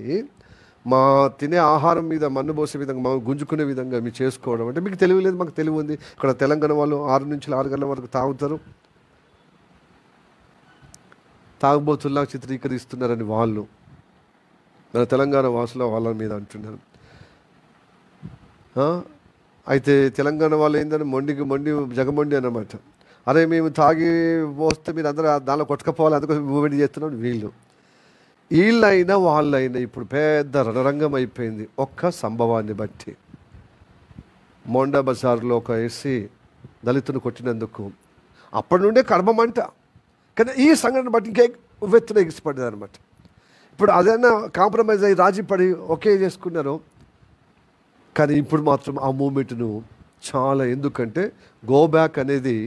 మా తినే ఆహారం మీద మన్ను పోసే విధంగా, మా గుంజుకునే విధంగా మీరు చేసుకోవడం అంటే మీకు తెలివి లేదు, మాకు తెలివి ఉంది. ఇక్కడ తెలంగాణ వాళ్ళు 6 నుంచి 6 గంటల వరకు తాగుతారు, తాగుబోతుల్లా చిత్రీకరిస్తున్నారని వాళ్ళు మన తెలంగాణ వాసుల వాళ్ళ మీద అంటున్నారు. అయితే తెలంగాణ వాళ్ళు ఏంటంటే మొండి జగమొండి అన్నమాట. అరే మేము తాగి పోస్తే మీరు అందరూ దానిలో కొట్టుకపోవాలి, అందుకోసం మూమెంట్ చేస్తున్నాం. వీళ్ళైనా వాళ్ళైనా ఇప్పుడు పెద్ద రణరంగం అయిపోయింది ఒక్క సంభవాన్ని బట్టి. మోండా బజార్లో ఒక ఎస్సీ దళితుని కొట్టినందుకు అప్పటి నుండే కర్మమంట. కానీ ఈ సంఘటన బట్టి ఇంకే ఉవ్వెత్తున ఎగిసిపడ్డది అనమాట. ఇప్పుడు అదైనా కాంప్రమైజ్ అయ్యి రాజీ పడి ఒకే చేసుకున్నారు. కానీ ఇప్పుడు మాత్రం ఆ మూమెంట్ను చాలా, ఎందుకంటే గో బ్యాక్ అనేది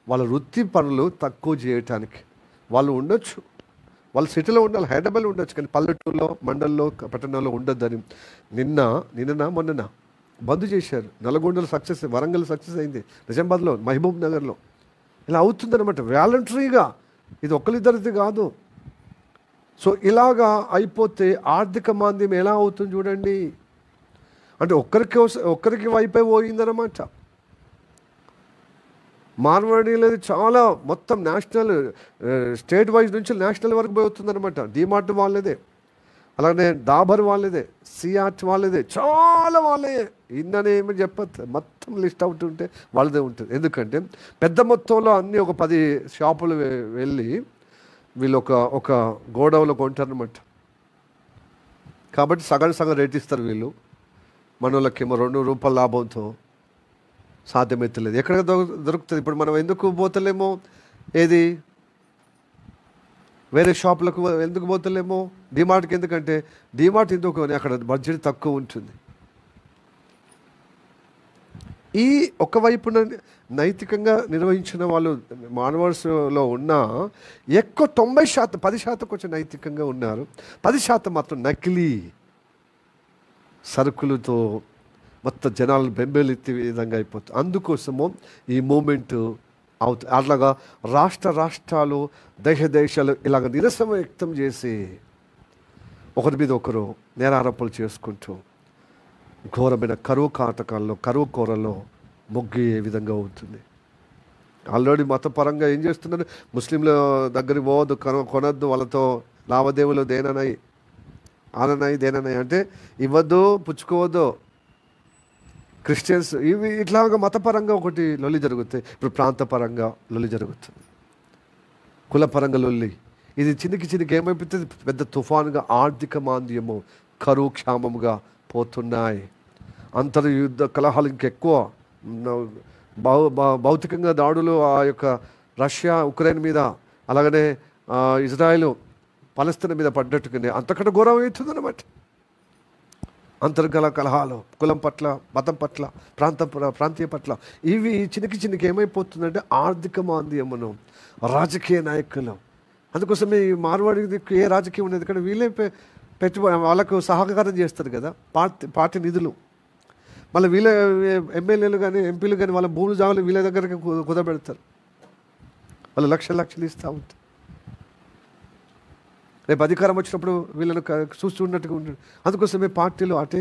వాళ్ళ వృత్తి పనులు తక్కువ చేయటానికి. వాళ్ళు ఉండొచ్చు, వాళ్ళు సిటీలో ఉండాలి, హైదరాబాద్లో ఉండొచ్చు, కానీ పల్లెటూరులో, మండల్లో, పట్టణాల్లో ఉండొద్దని మొన్న బంద్ చేశారు. నల్గొండలో సక్సెస్, వరంగల్ సక్సెస్ అయింది, నిజామాబాద్లో, మహబూబ్ నగర్లో. ఇలా అవుతుందన్నమాట వాలంటరీగా. ఇది ఒక్కరిద్దరిది కాదు. సో ఇలాగా అయిపోతే ఆర్థిక మాంద్యం ఎలా అవుతుంది చూడండి. అంటే ఒక్కరికి వైపే పోయిందన్నమాట. మార్వాడీలది చాలా మొత్తం నేషనల్, స్టేట్ వైజ్ నుంచి నేషనల్ వరకు పోతుందన్నమాట. డిమార్ట్ వాళ్ళదే, అలాగే డాబర్ వాళ్ళదే, సిఆర్ట్ వాళ్ళదే, చాలా వాళ్ళే. ఇన్ననే ఏమి చెప్పదు, మొత్తం లిస్ట్ అవుట్ ఉంటే వాళ్ళదే ఉంటుంది. ఎందుకంటే పెద్ద మొత్తంలో అన్నీ ఒక 10 షాపులు వెళ్ళి వీళ్ళు ఒక గోడౌన్లో కొంటారనమాట. కాబట్టి సగం రేట్ ఇస్తారు వీళ్ళు. మనోళ్ళకేమో 2 రూపాయల లాభంతో సాధ్యమవుతలేదు. ఎక్కడ దొరుకుతుంది? ఇప్పుడు మనం ఎందుకు పోతలేమో, ఏది వేరే షాపులకు ఎందుకు పోతలేమో, డిమార్ట్కి. ఎందుకంటే డిమార్ట్ ఎందుకు, అక్కడ బడ్జెట్ తక్కువ ఉంటుంది. ఈ ఒకవైపున నైతికంగా నిర్వహించిన వాళ్ళు మానవర్స్లో ఉన్న ఎక్కువ 90%, 10% కొంచెం నైతికంగా ఉన్నారు, 10% మాత్రం నకిలీ సరుకులతో మొత్తం జనాలను బెంబేలెత్తే విధంగా అయిపోతుంది. అందుకోసము ఈ మూమెంట్ అవుతుంది. అట్లాగా రాష్ట్రాలు, దేశాలు ఇలాగ నిరసన వ్యక్తం చేసి ఒకరి మీద ఒకరు నేరారోపణలు చేసుకుంటూ ఘోరమైన కరువు కాటకాల్లో, కరువు కోరలో మొగ్గే విధంగా అవుతుంది. ఆల్రెడీ మతపరంగా ఏం చేస్తున్నారు, ముస్లింల దగ్గరికి పోవద్దు, కొనద్దు, వాళ్ళతో లావాదేవీలు దేననాయి అంటే ఇవ్వద్దు, పుచ్చుకోవద్దు. క్రిస్టియన్స్ ఇట్లాగా మతపరంగా ఒకటి లొల్లి జరుగుతాయి. ఇప్పుడు ప్రాంతపరంగా లొల్లి జరుగుతుంది, కులపరంగా లొల్లి. ఇది చిన్నకి ఏమైపోతుంది, పెద్ద తుఫానుగా ఆర్థిక మాంద్యము, కరువు, క్షామముగా పోతున్నాయి. అంతర్యుద్ధ కలహాలు ఇంకెక్కువ, భౌతికంగా దాడులు ఆ యొక్క రష్యా ఉక్రెయిన్ మీద, అలాగనే ఇజ్రాయెల్ పలస్తీనా మీద పడ్డట్టుగానే అంతకంటే ఘోరం అవుతుందన్నమాట. అంతర్గల కలహాలు, కులం పట్ల, మతం పట్ల, ప్రాంతీయ పట్ల, ఇవి చిన్నకి ఏమైపోతుందంటే ఆర్థిక మాంద్యమును, రాజకీయ నాయకులు. అందుకోసం ఈ మార్వాడి ఏ రాజకీయం ఉండేది, కానీ వీళ్ళే వాళ్ళకు సహకారం చేస్తారు కదా, పార్టీ నిధులు. మళ్ళీ వీళ్ళ ఎమ్మెల్యేలు కానీ ఎంపీలు కానీ వాళ్ళ భూములు జాగులు వీళ్ళ దగ్గరికి కుదబెడతారు. వాళ్ళు లక్షలు ఇస్తూ ఉంటారు. రేపు అధికారం వచ్చినప్పుడు వీళ్ళను చూస్తున్నట్టుగా ఉంటుంది. అందుకోసమే పార్టీలు అటే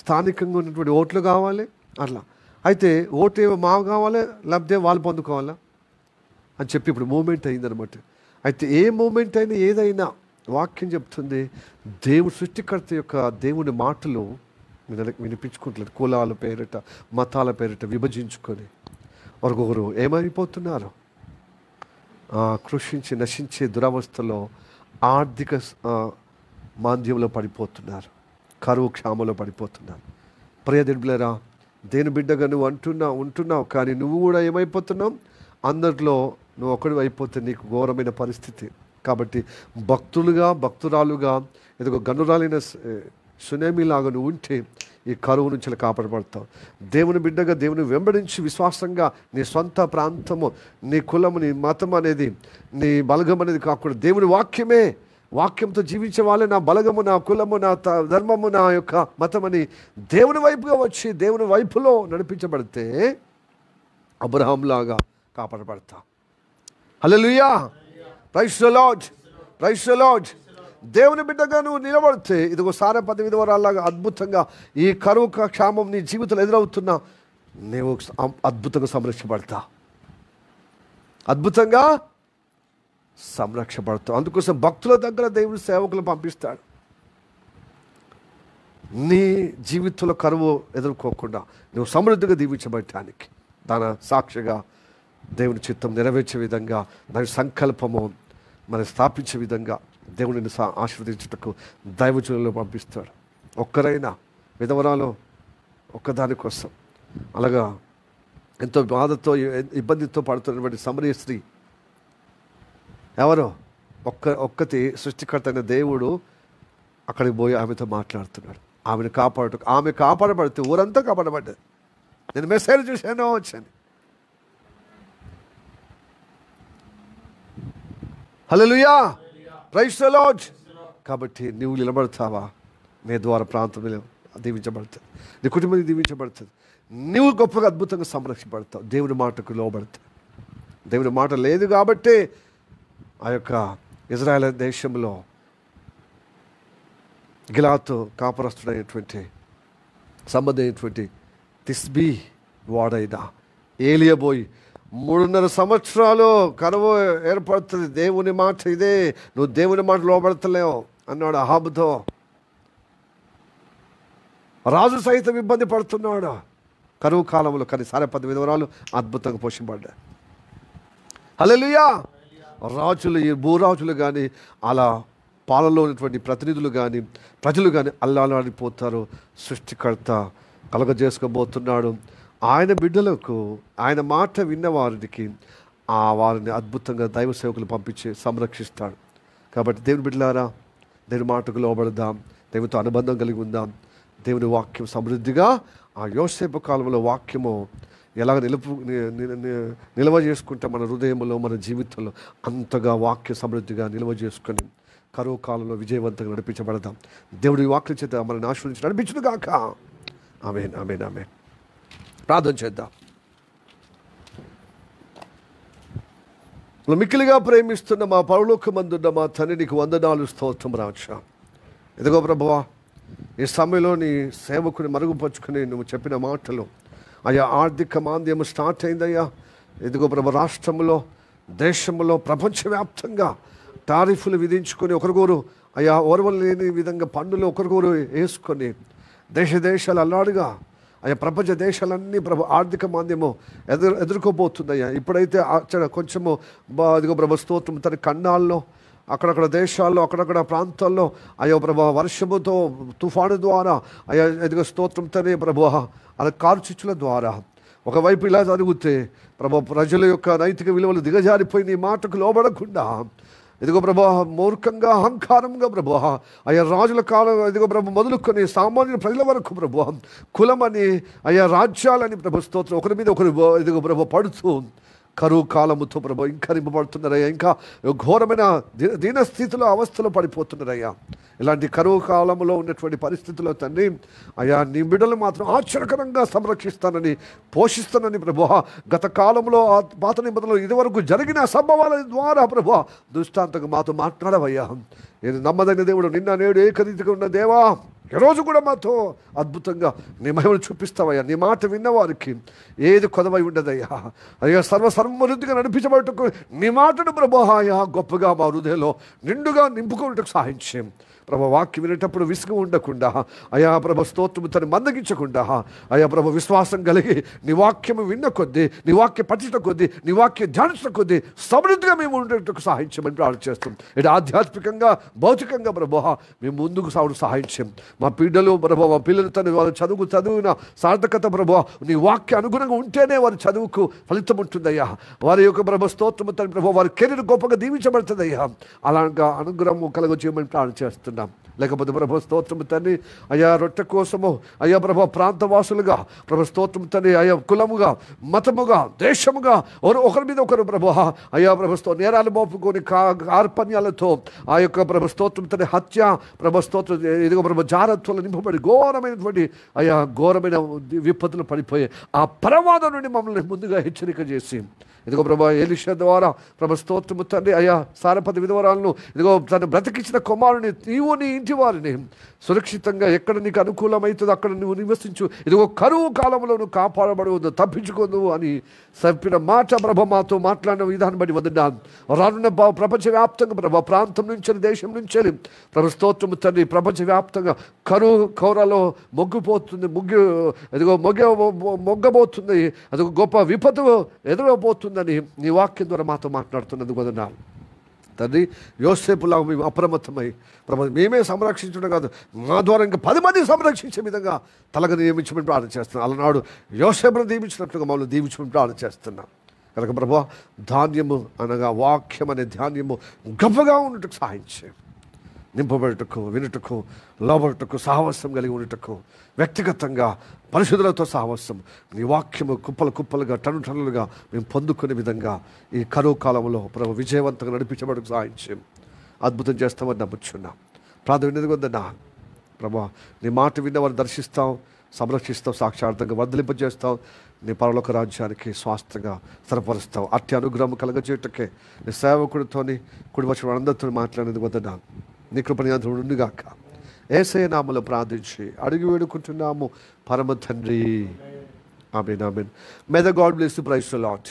స్థానికంగా ఉన్నటువంటి ఓట్లు కావాలి. అట్లా అయితే ఓటు మాకు కావాలి, లేకపోతే వాళ్ళు పొందుకోవాలా అని చెప్పి ఇప్పుడు మూమెంట్ అయిందనమాట. అయితే ఏ మూమెంట్ అయినా, ఏదైనా వాక్యం చెప్తుంది, దేవుడు సృష్టికర్త యొక్క దేవుని మాటలు వినిపించుకుంటలేదు. కులాల పేరిట, మతాల పేరిట విభజించుకొని ఒకరొకరు ఏమైపోతున్నారు? కృషించి నశించే దురవస్థలో, ఆర్థిక మాంద్యంలో పడిపోతున్నారు, కరువు క్షామంలో పడిపోతున్నారు. ప్రియదిడ్లరా, దేని బిడ్డగా నువ్వు ఉంటున్నావు, కానీ నువ్వు కూడా ఏమైపోతున్నావు? అందరిలో నువ్వు ఒకటి అయిపోతే నీకు ఘోరమైన పరిస్థితి. కాబట్టి భక్తురాలుగా ఏదో గనురాలైన సునేమిలాగా నువ్వు ఉంటే ఈ కరువు నుంచి కాపాడబడతావు. దేవుని బిడ్డగా దేవుని వెంబడించి విశ్వాసంగా నీ సొంత ప్రాంతము, నీ కులము, నీ మతం అనేది, నీ బలగం అనేది కాకుండా దేవుని వాక్యంతో జీవించే వాళ్ళే నా బలగము, నా కులము, నా ధర్మము, నా యొక్క మతం అని దేవుని వైపుగా వచ్చి దేవుని వైపులో నడిపించబడితే అబ్రహాంలాగా కాపాడబడతావు. Hallelujah, praise the Lord, praise the Lord. దేవుని బిడ్డగా నువ్వు నిలబడితే ఇదిగో సారెపద విధవరాల్లాగా అద్భుతంగా ఈ కరువు క్షామం నీ జీవితంలో ఎదురవుతున్నా నీవు అద్భుతంగా సంరక్షపడతావు, అద్భుతంగా సంరక్షపడతావు. అందుకోసం భక్తుల దగ్గర దేవుడు సేవకులు పంపిస్తాడు. నీ జీవితంలో కరువు ఎదుర్కోకుండా నువ్వు సమృద్ధిగా దీవించబడటానికి, దాని సాక్షిగా దేవుని చిత్తం నెరవేర్చే విధంగా, దాని సంకల్పము మనం స్థాపించే విధంగా దేవుడిని ఆశీర్వదించుటకు దైవజనులను పంపిస్తాడు. ఒక్కరైనా విధవరాలు ఒక్కదాని కోసం, అలాగా ఎంతో బాధతో ఇబ్బందితో పడుతున్నటువంటి సమరయ స్త్రీ ఎవరో ఒక్కటి సృష్టికర్త అయిన దేవుడు అక్కడికి పోయి ఆమెతో మాట్లాడుతున్నాడు. ఆమె కాపాడబడితే ఊరంతా కాపాడబడ్డది. నేను మెసేజ్ చూశాను, వచ్చాను. హల్లెలూయా, ప్రైజ్ ది లార్డ్. కాబట్టి నువ్వు నిలబడతావా? నీ ద్వారా ప్రాంతం దీవించబడుతుంది, నీ కుటుంబం దీవించబడుతుంది, నువ్వు గొప్పగా అద్భుతంగా సంరక్షించబడతావు. దేవుని మాటకు లోబడతావు. దేవుని మాట లేదు కాబట్టి ఆ యొక్క ఇజ్రాయెల్ దేశంలో గిలాతు కాపురస్తుడైనటువంటి సంబంధమైనటువంటి తిస్బీ వాడైన ఏలియబోయి 3.5 సంవత్సరాలు కరువు ఏర్పడుతుంది. దేవుని మాట ఇదే, నువ్వు దేవుని మాట లోబడతలేవు అన్నాడు అహాబుతో. రాజు సైతం ఇబ్బంది పడుతున్నాడు కరువు కాలంలో, కానీ సారెపద విధవరాలు అద్భుతంగా పోషింపడ్డారు. హల్లెలూయా. రాజులు, ఈ భూరాజులు కానీ, అలా పాలనలో ఉన్నటువంటి ప్రతినిధులు కానీ, ప్రజలు కానీ అల్లాడిపోతారు. సృష్టికర్త కలగజేసుకోబోతున్నాడు. ఆయన బిడ్డలకు ఆయన మాట విన్న వారికి వారిని అద్భుతంగా దైవ సేవకులు పంపించి సంరక్షిస్తాడు. కాబట్టి దేవుని బిడ్డలారా, దేవుని మాటకు లోబడదాం, దేవునితో అనుబంధం కలిగి ఉందాం. దేవుని వాక్యం సమృద్ధిగా ఆ యోసేపు కాలంలో వాక్యము ఎలాగ నిల్వ చేసుకుంటే మన హృదయంలో, మన జీవితంలో అంతగా వాక్య సమృద్ధిగా నిల్వ చేసుకొని కరువు కాలంలో విజయవంతంగా నడిపించబడదాం. దేవుడి వాక్యం చేత మనల్ని ఆశీర్వదించి నడిపించును గాక. ఆమేన్, ఆమేన్, ఆమేన్. ప్రార్థన చేద్దాం. మిక్కిలిగా ప్రేమిస్తున్న మా పరలోకమందున్న మా తండ్రి, నీకు వందనాలు, స్తోత్రం రాజా. ఇదిగో ప్రభువా, ఈ సమయంలో నీ సేవకుని మరుగుపరుచుకుని నువ్వు చెప్పిన మాటలు, అయ్యా ఆర్థిక మాంద్యము స్టార్ట్ అయిందయ్యా. ఇదిగో ప్రభు, రాష్ట్రంలో, దేశంలో, ప్రపంచవ్యాప్తంగా టారిఫ్లు విధించుకొని ఒకరికొరు అయ్యా ఓర్వలేని విధంగా పన్నులు ఒకరికొరు వేసుకొని దేశాలు అల్లాడుగా అయ్యా ప్రపంచ దేశాలన్నీ ప్రభు ఆర్థిక మాంద్యము ఎదుర్కోబోతుందయ్యా. ఇప్పుడైతే కొంచెము ఇదిగో ప్రభు స్తోత్రం, తన ఖండాల్లో, అక్కడక్కడ దేశాల్లో, అక్కడక్కడ ప్రాంతాల్లో అయ్యో ప్రభు వర్షముతో, తుఫాను ద్వారా అయ్యా ఎదుగు స్తోత్రం తనే ప్రభు అలా కారుచిచ్చుల ద్వారా ఒకవైపు ఇలా జరిగితే ప్రభు ప్రజల యొక్క నైతిక విలువలు దిగజారిపోయి నీ మాటకు లోబడకుండా ఇదిగో ప్రభు మూర్ఖంగా, అహంకారంగా ప్రభు అయ్యా రాజుల కాలం ఇదిగో ప్రభు మొదలుకొని సామాన్య ప్రజల వరకు ప్రభు కులమని అయ్యా రాజ్యాలని ప్రభు స్తోత్రం ఒకరి మీద ఒకరు ఇదిగో ప్రభు పడుతూ కరువు కాలముతో ప్రభు ఇంకా నింపబడుతున్నారయ్యా. ఇంకా ఘోరమైన దీనస్థితిలో అవస్థలో పడిపోతున్నారయ్యా. ఇలాంటి కరువు కాలంలో ఉన్నటువంటి పరిస్థితుల్లో తండ్రి అయ్యా నీ బిడ్డలు మాత్రం ఆశ్చర్యకరంగా సంరక్షిస్తానని, పోషిస్తానని ప్రభు గత కాలంలో పాత నిబంధనలు ఇదివరకు జరిగిన సంభవాల ద్వారా ప్రభు దృష్టాంతంగా మాతో మాట్లాడవయ్యా. నేను నమ్మదైన దేవుడు, నిన్న నేడు ఏకరీతిగా ఉన్న దేవా, ఈరోజు కూడా మాతో అద్భుతంగా నీ మహిమను చూపిస్తావయ్యా. నీ మాట విన్నవారికి ఏది కొదవై ఉండదయ్యా. అయ్యా సర్వసమృద్ధిగా నడిపించబడటకు నీ మాటను ప్రభువా గొప్పగా మా హృదయంలో నిండుగా నింపుకున్నట్టుకు సహాయం చేయం ప్రభు. వాక్యం వినేటప్పుడు విసుగు ఉండకుండా అయా ప్రభు స్తోత్రము తను మందగించకుండా అయా ప్రభు విశ్వాసం కలిగి నీ వాక్యము విన్న కొద్దీ, నీ వాక్య పఠిత కొద్దీ, నీ వాక్య ధ్యానించిన కొద్దీ సమృద్ధిగా మేము ఉండేటకు సహాయం చేయమని ప్రార్థన చేస్తాం. ఇది ఆధ్యాత్మికంగా భౌతికంగా ప్రభు మేము ముందుకు సాగు సహాయం చేయం. మా పిల్లలు ప్రభు, మా పిల్లలు తను వారు చదివిన సార్థకత ప్రభు నీ వాక్య అనుగుణంగా ఉంటేనే వారి చదువుకు ఫలితం ఉంటుందయ్యా. వారి యొక్క ప్రభు స్తోత్రము తను ప్రభు వారి కెరీర్ గొప్పగా దీవించబడుతుందయ్యా. అలాగా అనుగ్రహం కలుగ చేయమని ప్రార్థన చేస్తున్నాం. లేకపోతే ప్రభు స్తోత్రము తండ్రి అయా రొట్టె కోసము అయా ప్రభు ప్రాంతవాసులుగా ప్రభు స్తోత్రము తండ్రి అయా కులముగా, మతముగా, దేశముగా ఒకరి మీద ఒకరు ప్రభు అయా ప్రభు నేరాలు మోపుకొని కార్పణ్యాలతో ఆ యొక్క ప్రభు స్తోత్రం తండ్రి హత్య ప్రభు స్తోత్రం ఇదిగో ప్రభు జారత్వాలు నింపబడి ఘోరమైనటువంటి అయా ఘోరమైన విపత్తులు పడిపోయి ఆ ప్రమాదం నుండి మమ్మల్ని ముందుగా హెచ్చరిక చేసి ఇదిగో ప్రభు ఎలీషా ద్వారా ప్రభు స్తోత్రము తండ్రి అయా సారపతి విధవరాలను ఇదిగో తను బ్రతికించిన కుమారుని నీవు నీ ఇంటి వారిని సురక్షితంగా ఎక్కడ నీకు అనుకూలమవుతుందో అక్కడ నువ్వు నివసించు, ఇదిగో కరువు కాలంలో నువ్వు కాపాడబడవద్దు, తప్పించుకోదు అని చెప్పిన మాట ప్రభు మాతో మాట్లాడిన విధానం బట్టి వదిలినాను. రానున్న ప్రపంచవ్యాప్తంగా ప్రభు ప్రాంతం నుంచి దేశం నుంచి ప్రభు స్తోత్రము తండ్రి ప్రపంచవ్యాప్తంగా కరువు కౌరలో మొగ్గిపోతుంది, మొగ్గబోతుంది, అది గొప్ప విపత్తు ఎదురవబోతుందని నీ వాక్యం ద్వారా మాతో మాట్లాడుతున్నందుకు వదిలినాను తండ్రి. యోసేపులాగా మేము అప్రమత్తమై ప్రభు మేమే సంరక్షించడం కాదు, మా ద్వారా ఇంకా 10 మంది సంరక్షించే విధంగా తలగా నియమించమని ప్రార్థన చేస్తున్నాం. అలనాడు యోసేపును దీవించినట్లుగా మమ్మల్ని దీవించమని ప్రార్థన చేస్తున్నాం. కనుక ప్రభు ధాన్యము అనగా వాక్యం అనే ధాన్యము గొప్పగా ఉన్నట్టుకు సహాయం చేయం. నింపబడుటకు, వినుటకు, లోబడుటకు, సహవాసం కలిగి ఉండటకు, వ్యక్తిగతంగా పరిశుద్ధులతో సహవాసం నీ వాక్యము కుప్పలుగా టన్నులుగా మేము పొందుకునే విధంగా ఈ కరువు కాలంలో ప్రభు విజయవంతంగా నడిపించబడకు సహాయం చేయం. అద్భుతం చేస్తామని నమ్ముచున్నాం. ప్రార్థన విన్నదిగొందన్నా ప్రభు నీ మాట విన్నవారు దర్శిస్తాం, సంరక్షిస్తావు, సాక్షార్థంగా వర్ధలింపజేస్తావు, నీ పరలోక రాజ్యానికి స్వాస్థ్యంగా స్థిరపరుస్తావు. అట్టి అనుగ్రహం కలగజేయటకే నీ సేవకుడితోని కుడి వచ్చిన అందరితో మాట్లాడేందుకు వద్దన్నా నీ కృపణియంత్రం ఉండుగాక. యేసయ్య నామములో ప్రార్థించి అడిగి వేడుకుంటున్నాము పరమ తండ్రి. Amen, amen. May the God bless you. Praise the lord.